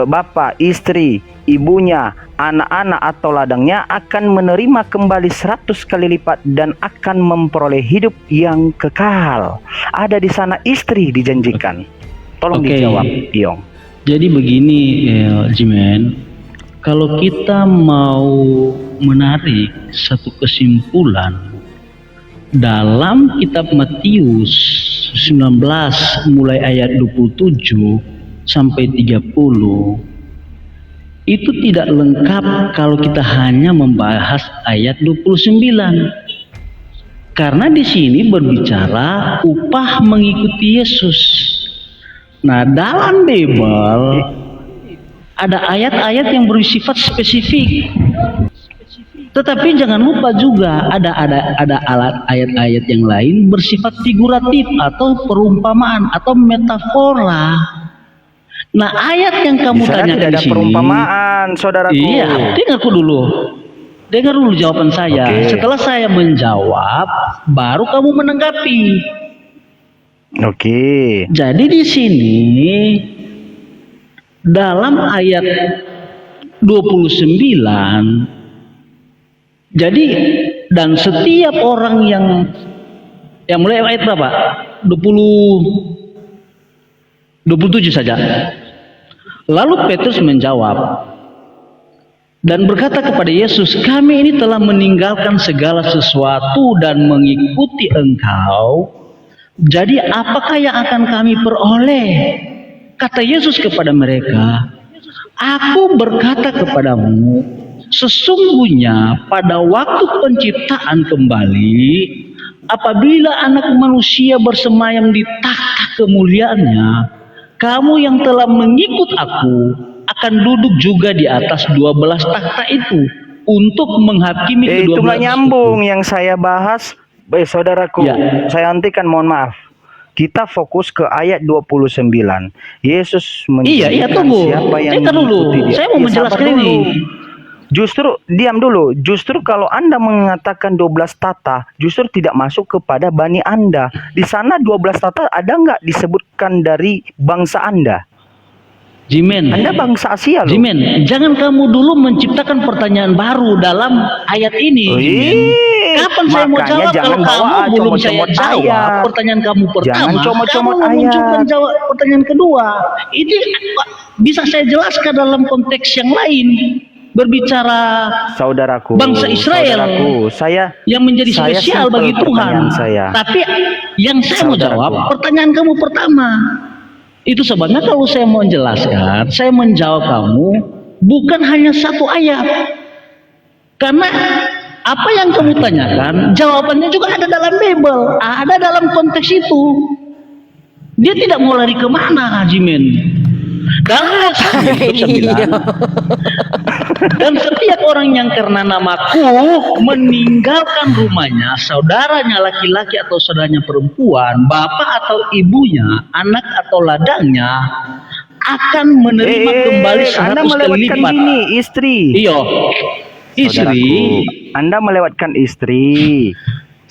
bapak, istri, ibunya, anak-anak atau ladangnya akan menerima kembali 100 kali lipat dan akan memperoleh hidup yang kekal. Ada di sana istri dijanjikan. Tolong dijawab, Iong. Jadi begini, Jimen, kalau kita mau menarik satu kesimpulan dalam kitab Matius 19 mulai ayat 27 sampai 30, itu tidak lengkap kalau kita hanya membahas ayat 29. Karena di sini berbicara upah mengikuti Yesus. Nah, dalam Bible ada ayat-ayat yang bersifat spesifik. Tetapi jangan lupa juga ada ayat-ayat yang lain bersifat figuratif atau perumpamaan atau metafora. Nah, ayat yang kamu tanyakan di sini, perumpamaan, saudaraku. Iya, dengar dulu jawaban saya. Setelah saya menjawab, baru kamu menanggapi. Jadi di sini dalam ayat 29, jadi dan setiap orang yang mulai ayat berapa? 27 saja. Lalu Petrus menjawab dan berkata kepada Yesus, kami ini telah meninggalkan segala sesuatu dan mengikuti Engkau. Jadi apakah yang akan kami peroleh? Kata Yesus kepada mereka, aku berkata kepadamu, sesungguhnya pada waktu penciptaan kembali, apabila Anak Manusia bersemayam di takhta kemuliaannya, kamu yang telah mengikut aku akan duduk juga di atas 12 takhta itu untuk menghakimi kedua belah. Itu nggak nyambung yang saya bahas. Saudaraku, saya hentikan, mohon maaf. Kita fokus ke ayat 29. Yesus menjanjikan siapa yang mengikuti dia. Saya mau menjelaskan ini. Justru diam dulu. Justru kalau Anda mengatakan 12 tata, justru tidak masuk kepada Bani Anda. Di sana 12 tata ada nggak disebutkan dari bangsa Anda? Jimen, Anda bangsa Asia loh. Jimen, jangan kamu dulu menciptakan pertanyaan baru dalam ayat ini. Kapan saya mau jawab kalau kamu belum saya jawab pertanyaan kamu pertama? Kamu menunjukkan jawab pertanyaan kedua. Ini bisa saya jelaskan dalam konteks yang lain. Berbicara saudaraku, bangsa Israel yang menjadi spesial bagi Tuhan. Tapi yang saya mau jawab pertanyaan kamu pertama. Itu sebabnya kalau saya mau menjelaskan, saya menjawab kamu bukan hanya satu ayat. Karena apa yang kamu tanyakan, jawabannya juga ada dalam Bible, ada dalam konteks itu. Dia tidak mau lari kemana, Jimen. Dan setiap orang yang karena namaku meninggalkan rumahnya, saudaranya laki-laki atau saudaranya perempuan, bapak atau ibunya, anak atau ladangnya, akan menerima kembali 100 kali lipat. Ini istri. Iya, istri. Anda melewatkan istri.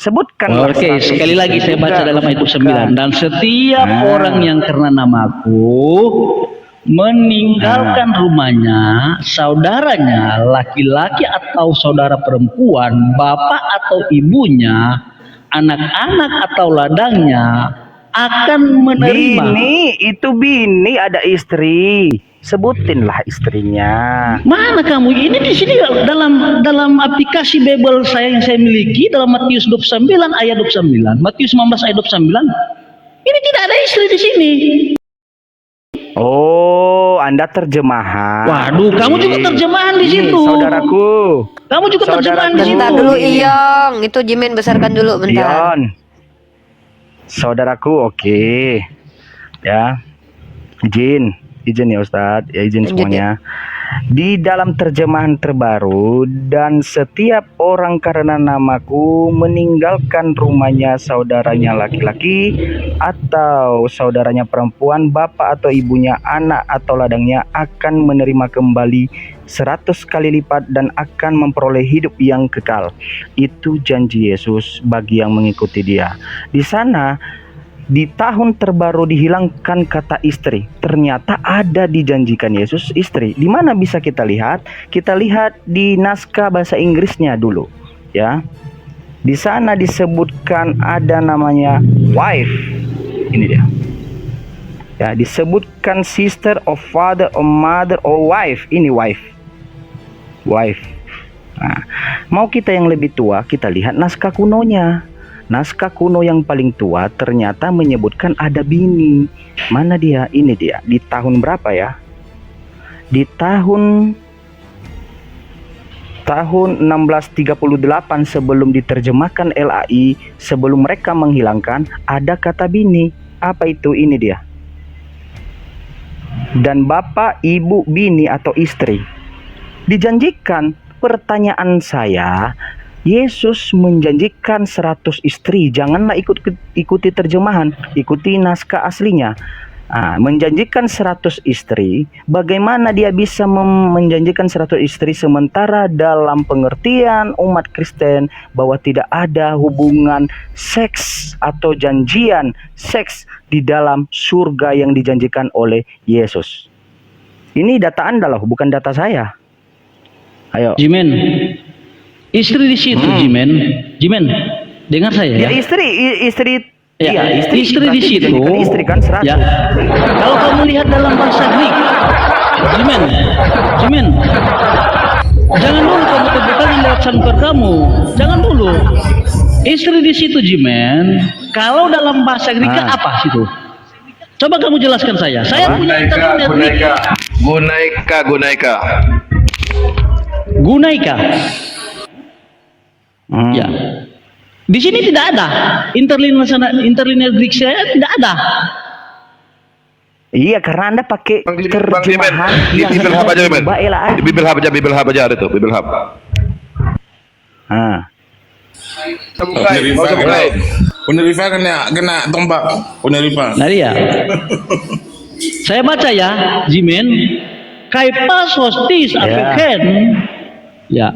Sebutkan. Oke, sekali lagi saya baca dalam ayat 9. Dan setiap orang yang karena namaku meninggalkan rumahnya, saudaranya laki-laki atau saudara perempuan, bapak atau ibunya, anak-anak atau ladangnya, akan menerima. Bini ada istri. Sebutinlah istrinya. Mana kamu? Ini di sini dalam aplikasi Bible saya yang saya miliki dalam Matius 29 ayat 29. Matius 19 ayat 29. Ini tidak ada istri di sini. Oh, Anda terjemahan. Waduh, kamu juga terjemahan di situ. Saudaraku. Kamu juga terjemahan di situ. Bentar dulu Iyong, itu Jimin besarkan dulu bentar. Ion. Saudaraku, oke. Ya. Izin ya Ustadz, ya izin semuanya. Di dalam terjemahan terbaru, dan setiap orang karena namaku meninggalkan rumahnya, saudaranya laki-laki atau saudaranya perempuan, bapak atau ibunya, anak atau ladangnya, akan menerima kembali 100 kali lipat dan akan memperoleh hidup yang kekal. Itu janji Yesus bagi yang mengikuti Dia. Di sana di tahun terbaru dihilangkan kata istri. Ternyata ada dijanjikan Yesus istri. Di mana bisa kita lihat? Kita lihat di naskah bahasa Inggrisnya dulu, ya. Di sana disebutkan ada namanya wife. Ini dia. Ya, disebutkan sister or father or mother or wife. Ini wife. Wife. Nah, mau kita yang lebih tua, kita lihat naskah kunonya. Naskah kuno yang paling tua ternyata menyebutkan ada bini. Mana dia? Ini dia. Di tahun berapa ya? Di tahun 1638 sebelum diterjemahkan LAI, sebelum mereka menghilangkan, ada kata bini. Apa itu? Ini dia. Dan bapak, ibu, bini atau istri. Dijanjikan. Pertanyaan saya, Yesus menjanjikan 100 istri. Janganlah ikuti terjemahan, ikuti naskah aslinya. Menjanjikan 100 istri. Bagaimana dia bisa menjanjikan 100 istri sementara dalam pengertian umat Kristen bahwa tidak ada hubungan seks atau janjian seks di dalam surga yang dijanjikan oleh Yesus? Ini data Anda loh, bukan data saya. Ayo. Jimen. Istri di situ, Jimen, dengar saya ya. Istri. Ya, iya, istri di situ. Istri kan 100. Ya. Kalau kamu lihat dalam bahasa Greek, Jimen, jangan dulu kamu terbukanya lewat sanper kamu. Jangan dulu. Istri di situ, Jimen. Kalau dalam bahasa Greek apa situ? Coba kamu jelaskan saya. Saya punya internet Greek. Gunaika. Ya, di sini tidak ada interlinear Greek, saya tidak ada. Iya, karena Anda pakai terjemahan di Bible Hub aja, men. Di Bible Hub aja ada tuh, Bible Hub. Penerifa kena tombak. Penerifa. Nah dia. Saya baca ya, Jimen. Kaipas hostis apoken. Ya.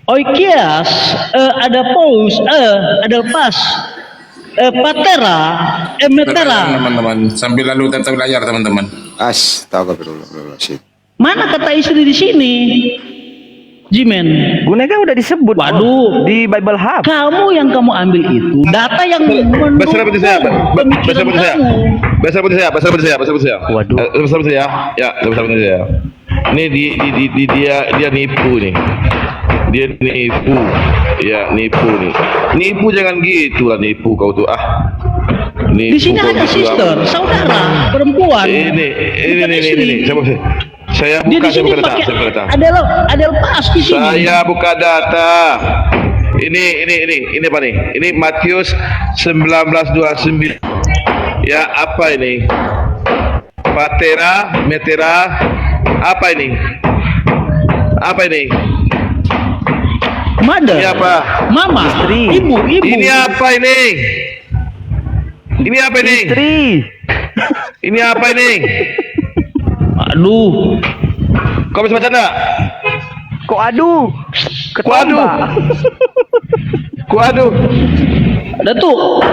Oikias ada paus ada pas patera metera. Teman-teman, sambil lalu tata layar teman-teman. Astagfirullahaladzim. Mana kata istri di sini? Jimen, Gunaika udah disebut. Waduh, di Bible Hub. Kamu yang kamu ambil itu data yang Bahasa seperti saya. Waduh. Bahasa seperti saya. Ya, bahasa seperti saya. Ini dia nipu nih. Dia nipu. Ya, nipu nih. Nipu jangan gitu lah, nipu kau tuh. Nipu. Di sini ada sister, saudara, perempuan. Ini. Saya buka data. Ada pas di sini. Saya buka data. Ini apa nih? Ini Matius 19:29. Ya, apa ini? Patera, metera. Apa ini? Mother. Ini apa? Mama. Istri. Ibu. Ini apa ini? Istri. Ini apa ini? Aduh. Kau bisa baca enggak? Kok aduh? Kok aduh? Datuk.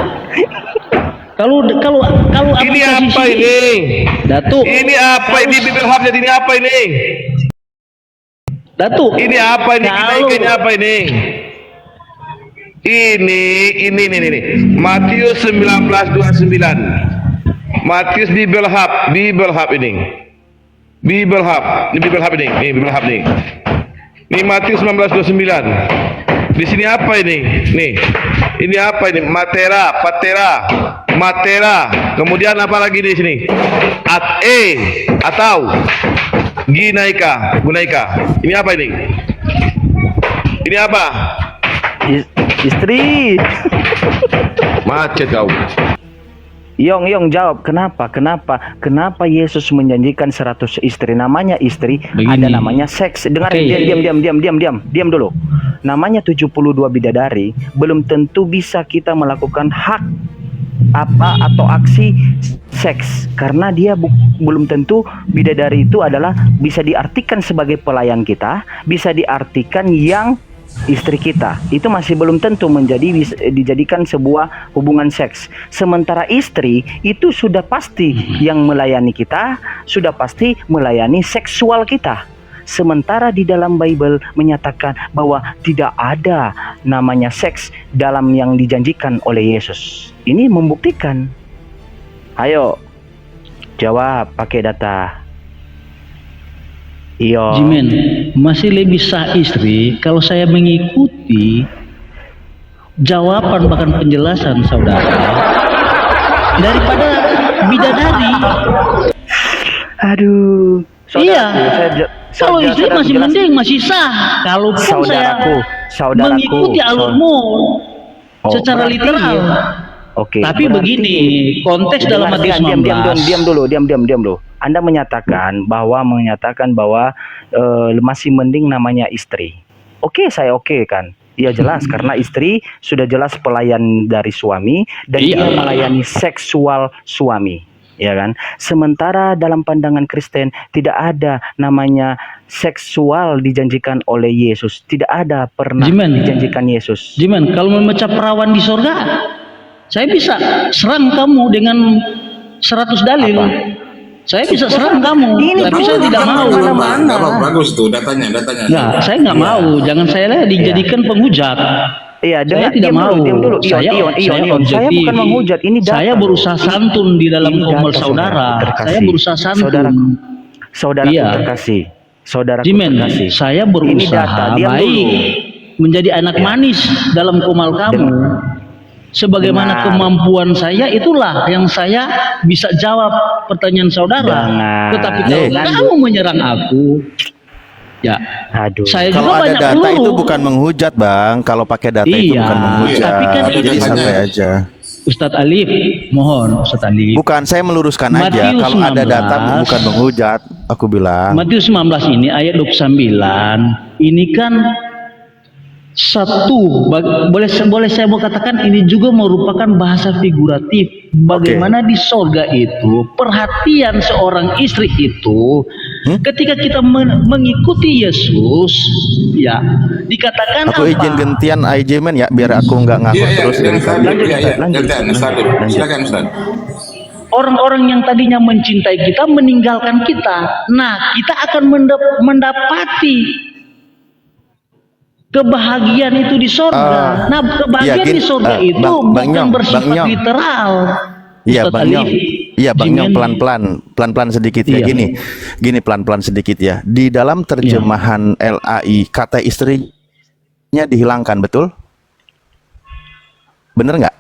Kalau ini apa ini? Datuk. Ini apa ini Bible Hub jadi ini apa ini? Datuk. Ini apa ini? Ini apa ini? Ini. Matius 19:29. Matius Bible Hub ini. Bible Hub ini. Ini Matius 19:29. Di sini apa ini? Nih. Ini apa ini? Matera. Kemudian apa lagi di sini? Atau gunaika. Ini apa ini? Ini apa? Istri. Macet kau. Yong jawab, kenapa Yesus menjanjikan 100 istri? Namanya istri, ada namanya seks. Dengarin, diam dulu. Namanya 72 bidadari, belum tentu bisa kita melakukan hak apa atau aksi seks, karena dia belum tentu bidadari itu adalah bisa diartikan sebagai pelayan kita, bisa diartikan yang istri kita. Itu masih belum tentu dijadikan sebuah hubungan seks. Sementara istri itu sudah pasti yang melayani kita, sudah pasti melayani seksual kita. Sementara di dalam Bible menyatakan bahwa tidak ada namanya seks dalam yang dijanjikan oleh Yesus. Ini membuktikan. Ayo jawab pakai data. Iya. Jimen, masih lebih sah istri kalau saya mengikuti jawaban bahkan penjelasan saudara daripada bidadari. Aduh. Kalau istri masih mending, masih sah. Kalaupun saudaraku, mengikuti alurmu secara literal. Oke. Tapi begini, konteks dalam Matius 19. Diam dulu. Anda menyatakan bahwa masih mending namanya istri. Oke, saya oke kan. Iya jelas karena istri sudah jelas pelayan dari suami dan dia melayani seksual suami, ya kan? Sementara dalam pandangan Kristen tidak ada namanya seksual dijanjikan oleh Yesus. Tidak ada pernah dijanjikan Yesus. Jimen, kalau memecah perawan di surga, saya bisa serang kamu dengan 100 dalil. Saya bisa serang kamu, tapi saya tidak mau. Bagus tuh datanya. Nah, saya nggak mau. Jangan saya dijadikan penghujat. Iya, saya tidak mau. Saya bukan menghujat. Ini data. Saya berusaha santun di dalam komal saudara. Saya berusaha santun. Saudaraku terkasih. Jimen, saya berusaha baik menjadi anak manis dalam komal kamu. Sebagaimana kemampuan saya, itulah yang saya bisa jawab pertanyaan saudara. Tetapi kalau kamu menyerang aku, ya, saya kalau juga ada banyak data peluru. itu bukan menghujat, Bang. Kalau pakai data itu bukan menghujat. Tapi kan jadi santai aja. Ustadz Alif, mohon Ustadz Alif. Bukan, saya meluruskan aja. Kalau ada data bukan menghujat, aku bilang. Matius 19 ini ayat 29, ini kan satu, boleh saya mau katakan ini juga merupakan bahasa figuratif. Bagaimana di sorga itu perhatian seorang istri itu ketika kita mengikuti Yesus, ya dikatakan aku izin gantian men ya, biar aku nggak ngaku terus dari tadi. Silakan Ustaz. Orang-orang yang tadinya mencintai kita meninggalkan kita. Nah, kita akan mendapati kebahagiaan itu di sorga. Nah, kebahagiaan di sorga itu bukan bersifat literal. Iya, Bang Nyong. Iya, Bang Nyong, pelan-pelan sedikit ya. Gini pelan-pelan sedikit ya. Di dalam terjemahan LAI kata istrinya dihilangkan, betul? Bener nggak?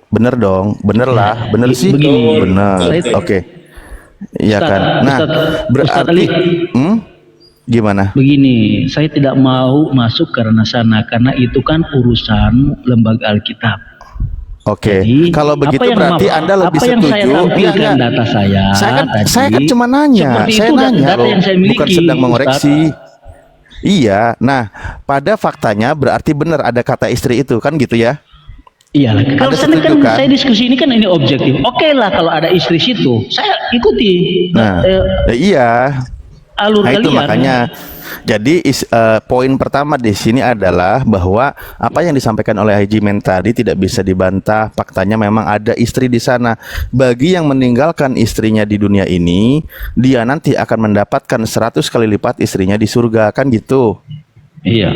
Bener dong, bener lah, bener sih. Bener. Oke. Iya kan. Nah, berarti gimana? Begini, saya tidak mau masuk karena itu kan urusan lembaga Alkitab. Oke. Kalau begitu berarti Anda lebih setuju. Apa yang saya tampilkan data saya? Saya kan cuma nanya. Saya nanya loh, yang saya miliki, bukan sedang mengoreksi. Iya. Nah, pada faktanya berarti benar ada kata istri itu kan gitu ya? Iya. Kalau saya diskusi ini kan ini objektif. Oke lah kalau ada istri situ, saya ikuti. Nah, iya. Alur nah, itu kalian. makanya jadi poin pertama di sini adalah bahwa apa yang disampaikan oleh Haji Men tadi tidak bisa dibantah. Faktanya memang ada istri di sana. Bagi yang meninggalkan istrinya di dunia ini, dia nanti akan mendapatkan 100 kali lipat istrinya di surga, kan gitu. Iya.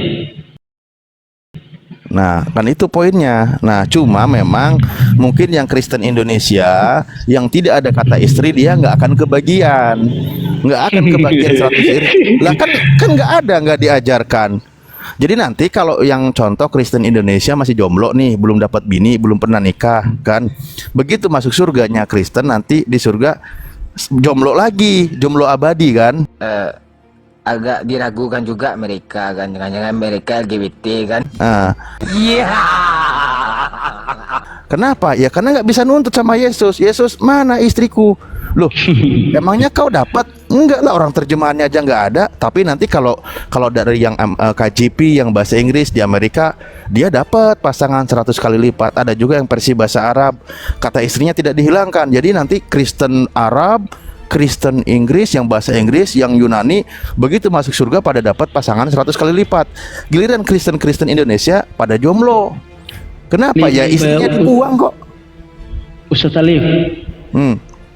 Nah, kan itu poinnya. Nah, cuma memang mungkin yang Kristen Indonesia yang tidak ada kata istri, dia nggak akan kebagian 100 istri. Lah kan nggak diajarkan. Jadi nanti kalau yang contoh Kristen Indonesia masih jomblo nih, belum dapat bini, belum pernah nikah kan. Begitu masuk surganya Kristen, nanti di surga jomblo lagi, jomblo abadi kan. Agak diragukan juga mereka kan, jangan-jangan mereka LGBT kan. Kenapa? Ya karena nggak bisa nuntut sama Yesus. Yesus, mana istriku? Loh, emangnya kau dapat? Enggak lah, orang terjemahannya aja nggak ada. Tapi nanti kalau dari yang KJP yang bahasa Inggris di Amerika, dia dapat pasangan 100 kali lipat. Ada juga yang versi bahasa Arab, kata istrinya tidak dihilangkan. Jadi nanti Kristen Arab, Kristen Inggris, yang bahasa Inggris, yang Yunani, begitu masuk surga pada dapat pasangan 100 kali lipat. Giliran Kristen Indonesia pada jomblo. Kenapa? Ya istrinya dibuang kok. Ustaz Alif,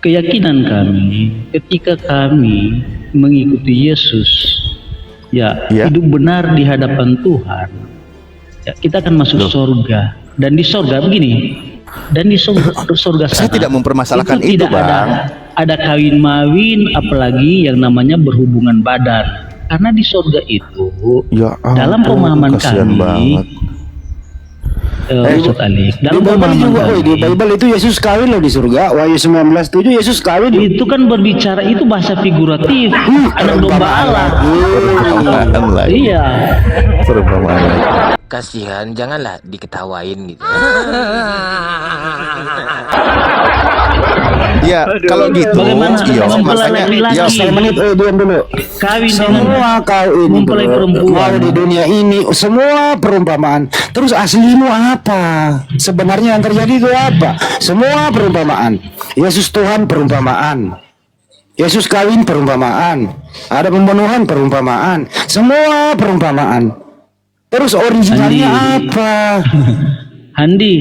keyakinan kami ketika kami mengikuti Yesus, hidup benar di hadapan Tuhan, kita akan masuk surga. Dan di surga begini, dan di surga sana, saya tidak mempermasalahkan itu, tidak Bang. Ada kawin mawin, apalagi yang namanya berhubungan badan. Karena di surga itu, dalam pemahaman kami, Ustaz Ali, dalam pemahaman kami, di Bible itu Yesus kawin loh di surga. Wahyu 19:7 Yesus kawin. Itu kan berbicara, itu bahasa figuratif, anak domba Allah. Iya. Kasihan, janganlah diketawain gitu. Ya, kalau gitu, makanya diam dulu. Kawin semua kau ini perempuan di dunia ini, semua perumpamaan. Terus aslimu apa? Sebenarnya yang terjadi itu apa? Semua perumpamaan. Yesus Tuhan perumpamaan. Yesus kawin perumpamaan. Ada pembunuhan perumpamaan. Semua perumpamaan. Terus originalnya apa? Handi,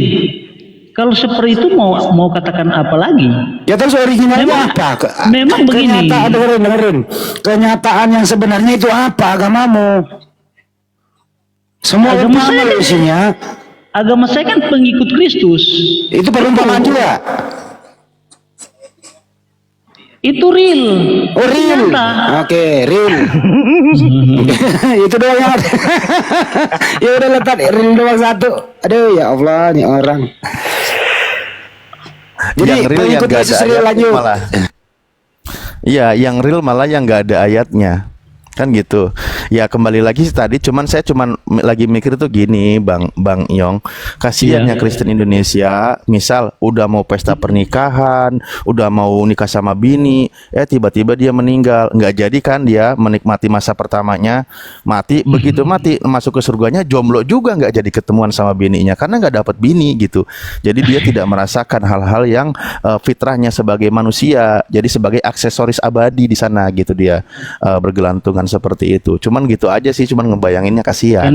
kalau seperti itu mau katakan apa lagi? Ya terus originalnya apa? Memang begini. Dengerin. Kenyataan yang sebenarnya itu apa agamamu? Semua agama saya isinya. Agama saya kan pengikut Kristus. Itu perumpamaan juga. Itu real. Oh real. Oke, real. Itu doang yang ada. Ya udah letak real doang satu. Aduh ya Allah nih orang. Jadi yang real yang gak ada ayatnya malah. Iya, yang real malah yang gak ada ayatnya. Kan gitu. Ya kembali lagi tadi, saya cuman lagi mikir tuh gini, Bang Yong, kasihannya Kristen Indonesia, misal udah mau pesta pernikahan, udah mau nikah sama bini, tiba-tiba dia meninggal, nggak jadi kan dia menikmati masa pertamanya, mati, begitu mati masuk ke surganya jomblo juga, nggak jadi ketemuan sama bininya karena nggak dapat bini gitu. Jadi dia tidak merasakan hal-hal yang fitrahnya sebagai manusia, jadi sebagai aksesoris abadi di sana gitu dia bergelantungan seperti itu. Cuman gitu aja sih, cuman ngebayanginnya kasihan.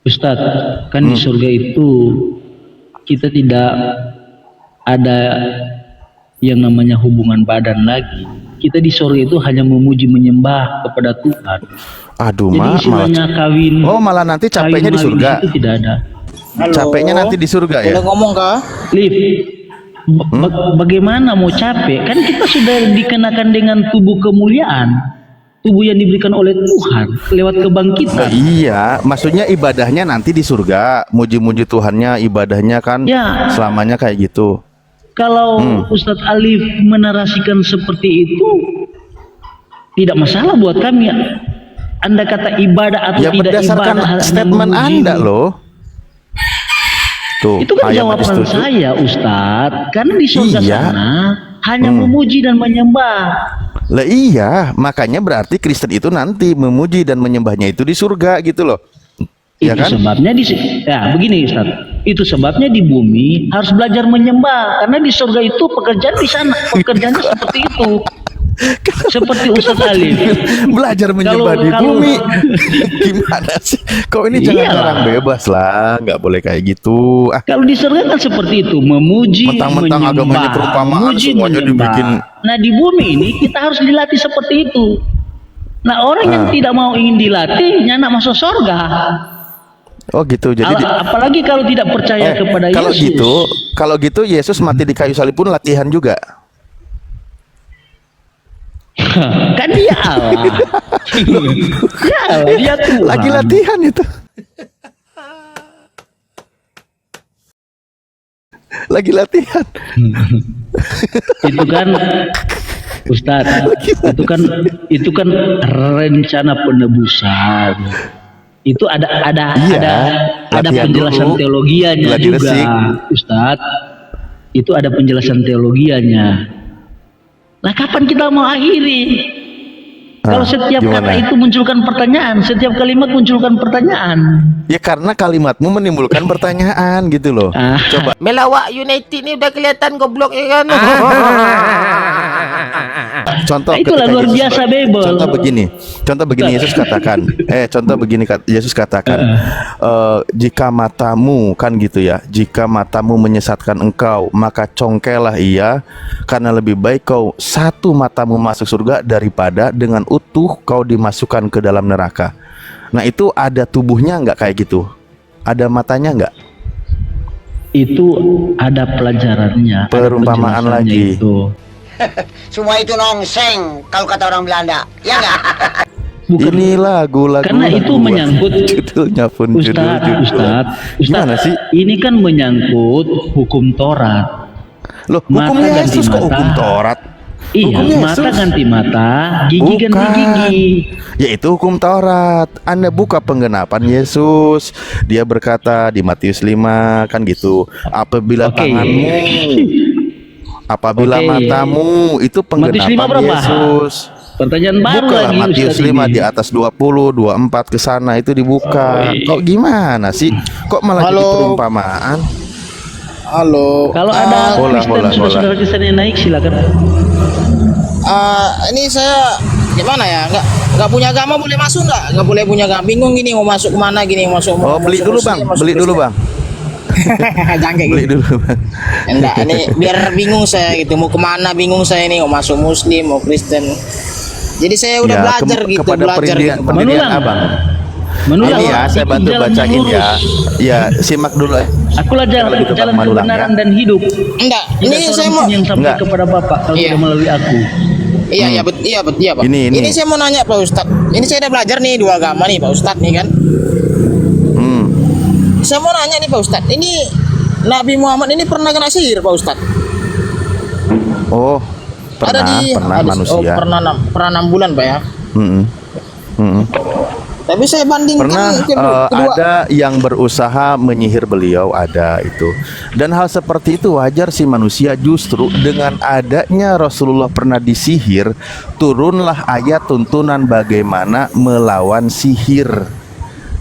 Ustadz, kan di surga itu kita tidak ada yang namanya hubungan badan lagi. Kita di surga itu hanya memuji menyembah kepada Tuhan. Aduh, jadi istilahnya kawin. Oh, malah nanti capeknya di surga. Itu tidak ada. Halo. Capeknya nanti di surga ya? Boleh ngomong kah? Liv, bagaimana mau capek? Kan kita sudah dikenakan dengan tubuh kemuliaan, tubuh yang diberikan oleh Tuhan lewat kebangkitan. Iya, maksudnya ibadahnya nanti di surga, muji-muji Tuhannya, ibadahnya kan selamanya kayak gitu. Kalau Ustadz Alif menarasikan seperti itu, tidak masalah buat kami. Anda kata ibadah atau ya, tidak berdasarkan ibadah, statement Anda loh. Tuh, itu kan jawaban saya, Ustadz. Karena di surga sana hanya memuji dan menyembah. Lah iya, makanya berarti Kristen itu nanti memuji dan menyembahnya itu di surga gitu loh. Itu kan? Sebabnya begini Ustadz. Itu sebabnya di bumi harus belajar menyembah, karena di surga itu pekerjaan di sana pekerjaannya seperti itu. Seperti Ustaz Alif. Belajar menyembah di bumi. Gimana sih? Kok ini jangan orang bebas lah, nggak boleh kayak gitu. Kalau di surga kan seperti itu, memuji, mentang-mentang agamanya perumpamaan, semuanya dibikin. Nah di bumi ini kita harus dilatih seperti itu. Nah orang yang tidak mau ingin dilatih, nyanak masuk surga. Oh gitu. Jadi apalagi kalau tidak percaya kepada Yesus. Kalau gitu Yesus mati di kayu salib pun latihan juga. Kan dia Allah. Dia Tuhan. Lagi latihan itu. Lagi latihan. Itu kan Ustadz, itu kan rencana penebusan. Itu ada penjelasan dulu, teologianya juga, Ustadz. Itu ada penjelasan teologianya. Lah kapan kita mau akhiri? Kalau setiap kata itu munculkan pertanyaan, setiap kalimat munculkan pertanyaan. Ya karena kalimatmu menimbulkan pertanyaan gitu loh. Coba. Melawak United ini udah kelihatan goblok ya kan? Contoh itulah luar biasa Bible. Contoh begini Yesus katakan. Yesus katakan, jika matamu kan gitu ya, jika matamu menyesatkan engkau, maka congkelah ia, karena lebih baik kau satu matamu masuk surga daripada dengan utuh kau dimasukkan ke dalam neraka. Nah itu ada tubuhnya nggak kayak gitu? Ada matanya nggak? Itu ada pelajarannya. Perumpamaan lagi. Itu. Semua itu nongseng kalau kata orang Belanda, ya nggak? Bukan, ini lagu karena itu menyangkut judulnya pun Ustadz, gimana sih? Ini kan menyangkut hukum Taurat. Loh, hukum Yesus kok hukum Taurat? Iya, mata ganti mata, gigi ganti gigi. Yaitu hukum Taurat. Anda buka penggenapan Yesus. Dia berkata di Matius 5 kan gitu. Apabila matamu itu penggenapan Yesus. Pertanyaan baru bukalah lagi Matius 5 ini. di atas 20, 24 ke sana itu dibuka. Kok gimana sih? Kok malah jadi perumpamaan? Halo. Kalau ada Kristen, saudara Kristen yang naik silakan. Ini saya gimana ya? Nggak punya agama boleh masuk nggak? Nggak boleh punya agama. Bingung gini mau masuk kemana gini mau masuk. Beli dulu bang. Jangan kayak beli dulu bang. Enggak, ini biar bingung saya gitu. Mau kemana bingung saya ini. Mau masuk Muslim, mau Kristen. Jadi saya udah belajar gitu. Belajar gitu. Pendirian abang. Ini ya, saya bantu bacain ya. Ya, simak dulu. Akulah jalan kebenaran dan hidup. Enggak, ini saya mau yang sampai kepada Bapak kalau tidak melalui aku. Iya, Pak. Ini saya mau nanya Pak Ustadz. Ini saya udah belajar nih dua agama nih Pak Ustadz nih kan. Saya mau nanya nih Pak Ustadz. Ini Nabi Muhammad ini pernah kena sihir Pak Ustadz? Oh, pernah manusia. Pernah 6 bulan Pak ya. Tapi saya bandingkan ada yang berusaha menyihir beliau, ada itu. Dan hal seperti itu wajar sih manusia. Justru dengan adanya Rasulullah pernah disihir, turunlah ayat tuntunan bagaimana melawan sihir.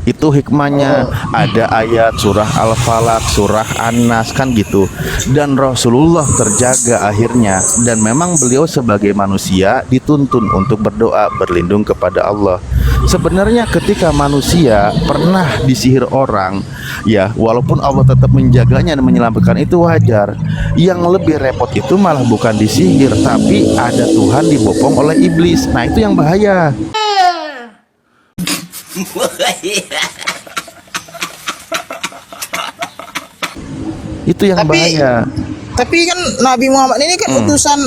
Itu hikmahnya. Ada ayat surah Al-Falaq, surah An-Nas kan gitu. Dan Rasulullah terjaga akhirnya. Dan memang beliau sebagai manusia dituntun untuk berdoa, berlindung kepada Allah. Sebenarnya ketika manusia pernah disihir orang, ya walaupun Allah tetap menjaganya dan menyelamatkan, itu wajar. Yang lebih repot itu malah bukan disihir, tapi ada Tuhan dibopong oleh iblis. Nah itu yang bahaya. Itu yang bahaya. Tapi kan Nabi Muhammad ini kan utusan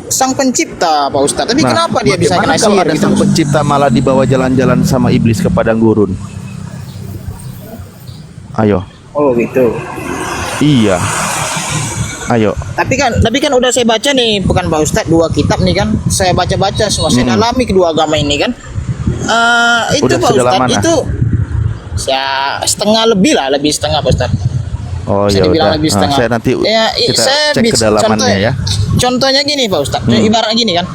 Sang Pencipta Pak Ustadz. Tapi kenapa dia bisa kena sihir? Ada Sang Pencipta malah dibawa jalan-jalan sama iblis ke padang gurun. Ayo. Oh gitu. Iya. Ayo. Tapi kan udah saya baca nih, bukan Pak Ustadz, 2 kitab nih kan. Saya baca-baca semua, saya dalami kedua agama ini kan. Itu Pak Ustadz, itu ya setengah lebih Pak Ustadz. Oh ya udah. Saya nanti kita cek kedalamannya ya. Contohnya gini Pak Ustadz, ibaratnya gini kan.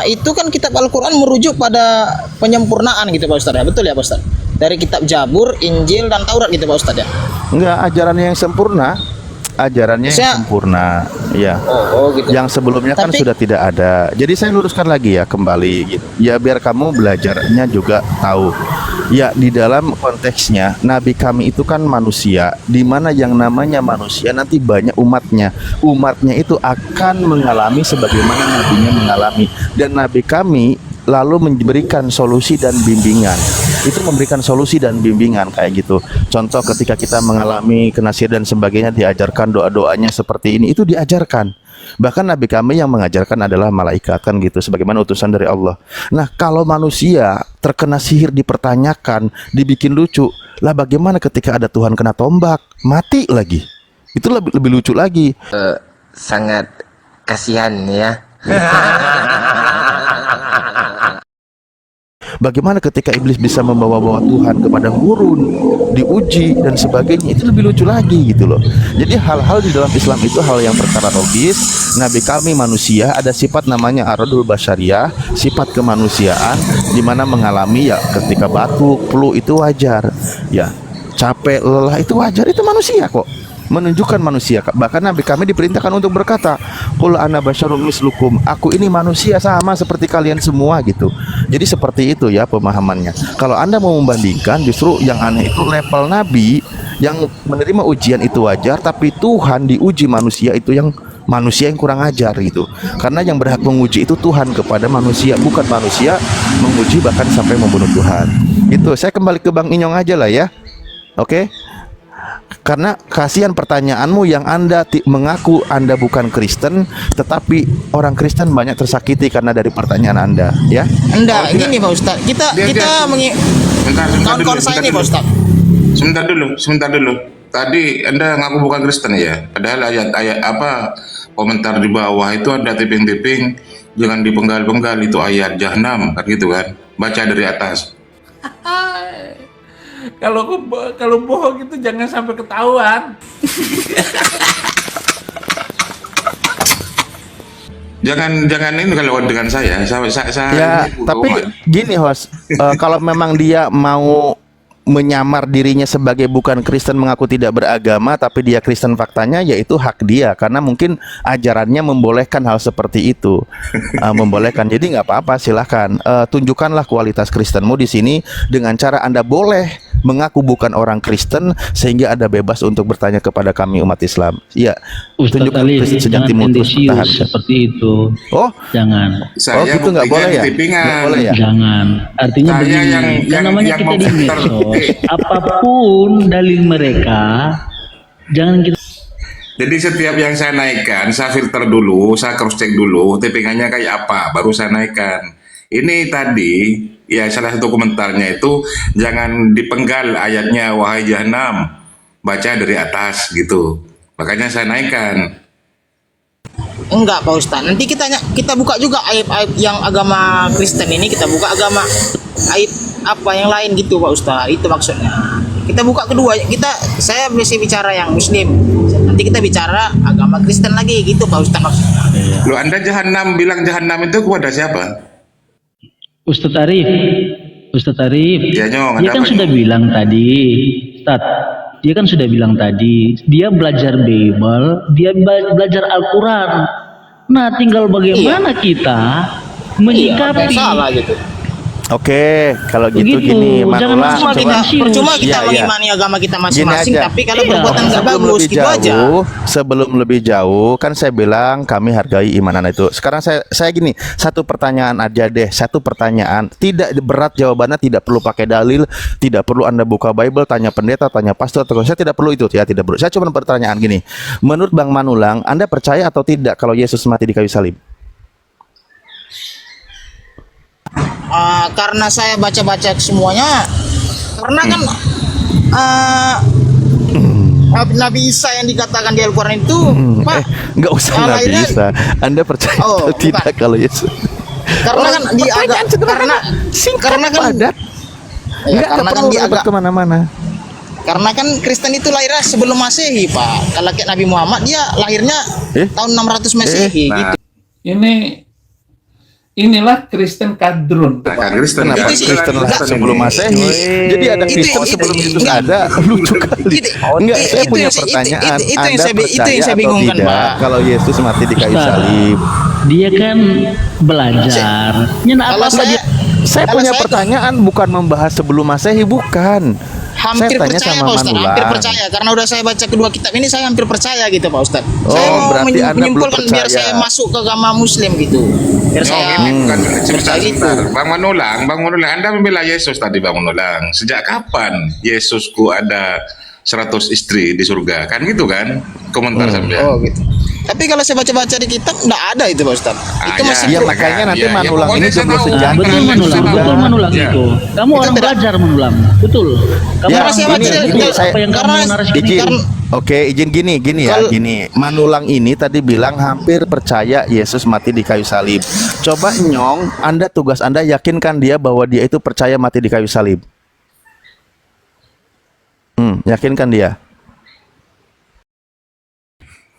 Itu kan kitab Al-Quran merujuk pada penyempurnaan gitu Pak Ustadz ya. Betul ya Pak Ustadz? Dari kitab Jabur, Injil dan Taurat gitu Pak Ustadz ya. Enggak, ajaran yang sempurna. ajarannya yang sempurna, ya. Gitu. Yang sebelumnya kan sudah tidak ada. Jadi saya luruskan lagi ya kembali, gitu. Ya biar kamu belajarnya juga tahu. Ya di dalam konteksnya Nabi kami itu kan manusia, di mana yang namanya manusia nanti banyak umatnya. Umatnya itu akan mengalami sebagaimana nabinya mengalami, dan Nabi kami lalu memberikan solusi dan bimbingan. Itu memberikan solusi dan bimbingan kayak gitu. Contoh ketika kita mengalami kenasir dan sebagainya, diajarkan doa-doanya seperti ini, itu diajarkan. Bahkan Nabi kami yang mengajarkan adalah malaikat kan gitu, sebagaimana utusan dari Allah. Nah kalau manusia terkena sihir dipertanyakan, dibikin lucu, lah bagaimana ketika ada Tuhan kena tombak, mati lagi? Itu lebih lucu lagi. Sangat kasihan ya. Bagaimana ketika iblis bisa membawa-bawa Tuhan ke padang gurun, diuji dan sebagainya, itu lebih lucu lagi gitu loh. Jadi hal-hal di dalam Islam itu hal yang perkara logis. Nabi kami manusia, ada sifat namanya aradul basyariyah, sifat kemanusiaan, di mana mengalami ya ketika batuk, flu itu wajar. Ya, capek, lelah itu wajar, itu manusia kok. Menunjukkan manusia. Bahkan Nabi kami diperintahkan untuk berkata, qul ana basyarum mislukum, aku ini manusia sama seperti kalian semua gitu. Jadi seperti itu ya pemahamannya. Kalau Anda mau membandingkan, justru yang aneh itu level Nabi yang menerima ujian itu wajar, tapi Tuhan diuji manusia itu yang manusia yang kurang ajar gitu. Karena yang berhak menguji itu Tuhan kepada manusia, bukan manusia menguji bahkan sampai membunuh Tuhan. Itu saya kembali ke Bang Inyong aja lah ya. Oke? Karena kasihan pertanyaanmu yang Anda mengaku Anda bukan Kristen, tetapi orang Kristen banyak tersakiti karena dari pertanyaan Anda, ya? Enggak, gini Pak Ustaz. Kita kawan-kawan saya ini Pak Ustaz. Sebentar dulu. Tadi Anda ngaku bukan Kristen ya? Padahal ayat apa komentar di bawah itu ada tiping-tiping, jangan dipenggal-penggal, itu ayat Jahanam kan gitu kan? Baca dari atas. Kalau bohong itu jangan sampai ketahuan. Jangan ini kalau dengan saya ya, tapi gini host, kalau memang dia mau menyamar dirinya sebagai bukan Kristen, mengaku tidak beragama tapi dia Kristen, faktanya yaitu hak dia, karena mungkin ajarannya membolehkan hal seperti itu. Membolehkan, jadi nggak apa-apa, silahkan tunjukkanlah kualitas Kristenmu di sini dengan cara Anda boleh mengaku bukan orang Kristen sehingga Anda bebas untuk bertanya kepada kami umat Islam. Ya, tunjukkan Kristen sejatimu terus bertahan seperti itu. Oh, jangan. Oh gitu nggak boleh ya? Nggak boleh ya? Jangan. Artinya begini, kan namanya kita di medsos. Apapun dalil mereka, jangan kita. Jadi setiap yang saya naikkan, saya filter dulu, saya cross check dulu, TPK-nya kayak apa, baru saya naikkan. Ini tadi, ya salah satu komentarnya itu, jangan dipenggal ayatnya, wahai Jahanam, baca dari atas gitu. Makanya saya naikkan. Enggak Pak Ustaz, nanti kita buka juga aib-aib yang agama Kristen ini, kita buka agama aib apa yang lain gitu Pak Ustaz, itu maksudnya. Kita buka kedua, saya mesti bicara yang Muslim, nanti kita bicara agama Kristen lagi gitu Pak Ustaz maksudnya. Lu Anda Jahanam, bilang Jahanam itu kepada siapa? Ustaz Arif, ya, Nyong, dia kan sudah bilang tadi, Ustaz, dia kan sudah bilang tadi, dia belajar Bible, dia belajar Al-Quran. Nah, tinggal bagaimana kita menyikapi. Salah gitu. Oke, kalau gitu gini, Manula, percuma kita mengimani agama kita masing-masing, tapi kalau perbuatan nggak bagus gitu aja. Sebelum lebih jauh, kan saya bilang kami hargai iman Anda itu. Sekarang saya gini, satu pertanyaan aja deh, satu pertanyaan, tidak berat jawabannya, tidak perlu pakai dalil, tidak perlu Anda buka Bible, tanya pendeta, tanya pastor, saya tidak perlu itu, ya tidak perlu. Saya cuma pertanyaan gini, menurut Bang Manulang, Anda percaya atau tidak kalau Yesus mati di kayu salib? Karena saya baca-baca semuanya, karena kan Nabi Isa yang dikatakan di Al-Quran itu, Pak, nggak usah Nabi Isa. Anda percaya atau tidak kalau Yesus? Karena kan di karena kan padat, nggak perlu ribet kemana-mana. Karena kan Kristen itu lahirnya sebelum Masehi, Pak. Kalau kayak Nabi Muhammad, dia lahirnya tahun 600 Masehi. Gitu. inilah Kristen kadrun. Kristen Kenapa Kristen lah sebelum Masehi? Jadi ada Kristen sebelum Yesus ada. Lucu kali. Enggak, saya punya pertanyaan. Anda percaya atau tidak kalau Yesus mati di kayu salib? Dia kan belajar. Kalau Saya punya pertanyaan, bukan membahas sebelum Masehi, bukan. hampir Saya tanya percaya sama Pak Ustadz, Manulang. hampir percaya karena udah saya baca kedua kitab ini, saya hampir percaya gitu Pak Ustadz. Oh, Saya mau berarti Anda belum menyimpulkan biar percaya. saya masuk ke agama Muslim gitu. Biar saya bukan percaya gitu. Bang Manulang, Anda membela Yesus tadi Bang Manulang. Sejak kapan Yesusku ada 100 istri di surga? Kan gitu kan? Komentar sampean. Oh gitu. Tapi kalau saya baca-baca di kitab enggak ada itu Pak Ustadz. Itu masih ya, makanya nanti Manulang ini jomblo sejati. Betul Manulang itu. Kamu orang belajar Manulang. Betul. Kamu Ya, orang belajar itu apa yang kamu narasikan. Oke, izin gini ya, gini. Manulang ini tadi bilang hampir percaya Yesus mati di kayu salib. Coba Nyong, tugas Anda yakinkan dia bahwa dia itu percaya mati di kayu salib. Yakinkan dia.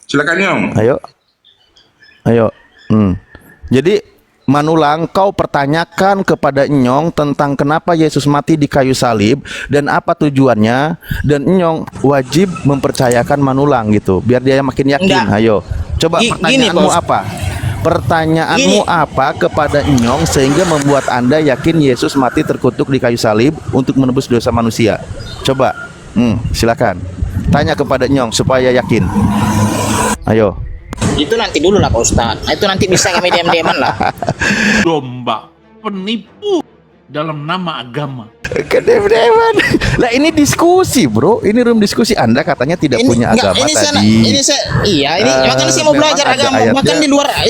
Silakan Nyong. Ayo. Jadi Manulang, kau pertanyakan kepada Nyong tentang kenapa Yesus mati di kayu salib dan apa tujuannya, dan Nyong wajib mempercayakan Manulang gitu, biar dia makin yakin. Enggak. Ayo, coba pertanyaanmu apa? Pertanyaanmu apa kepada Nyong sehingga membuat Anda yakin Yesus mati terkutuk di kayu salib untuk menebus dosa manusia? Coba, silakan. Tanya kepada Nyong supaya yakin. Ayo. Itu nanti dulu lah Pak Ustadz. Nah, itu nanti bisa kami diam-diaman lah. Domba penipu dalam nama agama. Kedem-deman. Lah ini diskusi bro, ini room diskusi. Anda katanya tidak punya agama tadi. Makanya saya mau belajar agama. Bahkan di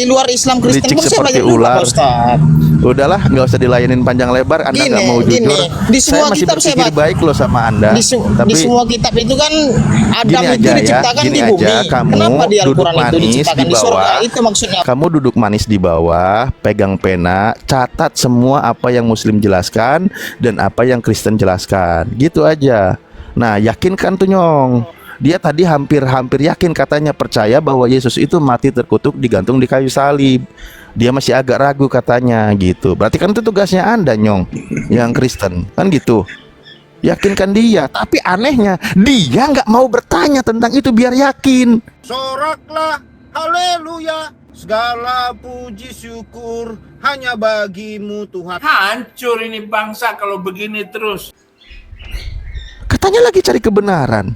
luar Islam Kristen pun saya belajar dulu Pak Ustadz. Udahlah, nggak usah dilayanin panjang lebar. Anda nggak mau jujur. Di Saya semua masih kitab berpikir baik loh sama Anda. Di semua kitab itu kan Adam itu diciptakan di bumi. Kenapa di Al-Quran itu diciptakan di surga? Itu maksudnya. Kamu duduk manis di bawah, pegang pena, catat semua apa yang Muslim jelaskan dan apa yang Kristen jelaskan. Gitu aja. Nah, yakinkan tuh Nyong. Dia tadi hampir yakin, katanya percaya bahwa Yesus itu mati terkutuk digantung di kayu salib. Dia masih agak ragu katanya gitu. Berarti kan itu tugasnya Anda Nyong, yang Kristen kan gitu. Yakinkan dia. Tapi anehnya dia nggak mau bertanya tentang itu biar yakin. Soraklah, haleluya, segala puji syukur hanya bagimu Tuhan. Hancur ini bangsa kalau begini terus. Katanya lagi cari kebenaran.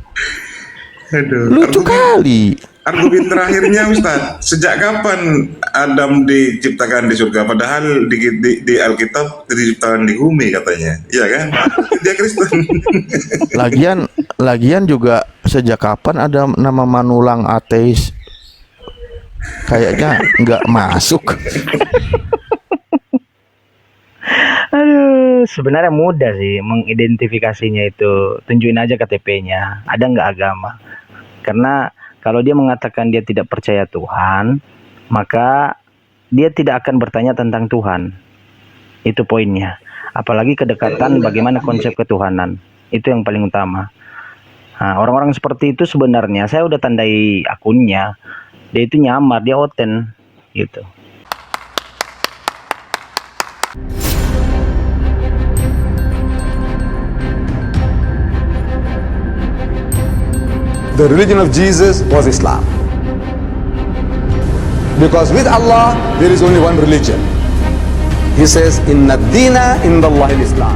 Aduh, lucu kali. Argumen terakhirnya Ustaz, sejak kapan Adam diciptakan di surga? Padahal di Alkitab diciptakan di bumi katanya. Iya kan? Dia Kristen. Lagian juga sejak kapan ada nama Manulang ateis? Kayaknya nggak masuk. Aduh, sebenarnya mudah sih mengidentifikasinya itu. Tunjukin aja KTP-nya, ada nggak agama. Karena kalau dia mengatakan dia tidak percaya Tuhan, maka dia tidak akan bertanya tentang Tuhan. Itu poinnya. Apalagi kedekatan, bagaimana konsep ketuhanan. Itu yang paling utama. Nah, orang-orang seperti itu sebenarnya saya udah tandai akunnya. Dia itu nyamar, dia oten gitu. The religion of Jesus was Islam. Because with Allah, there is only one religion. He says, Inna dina indallahi al-Islam.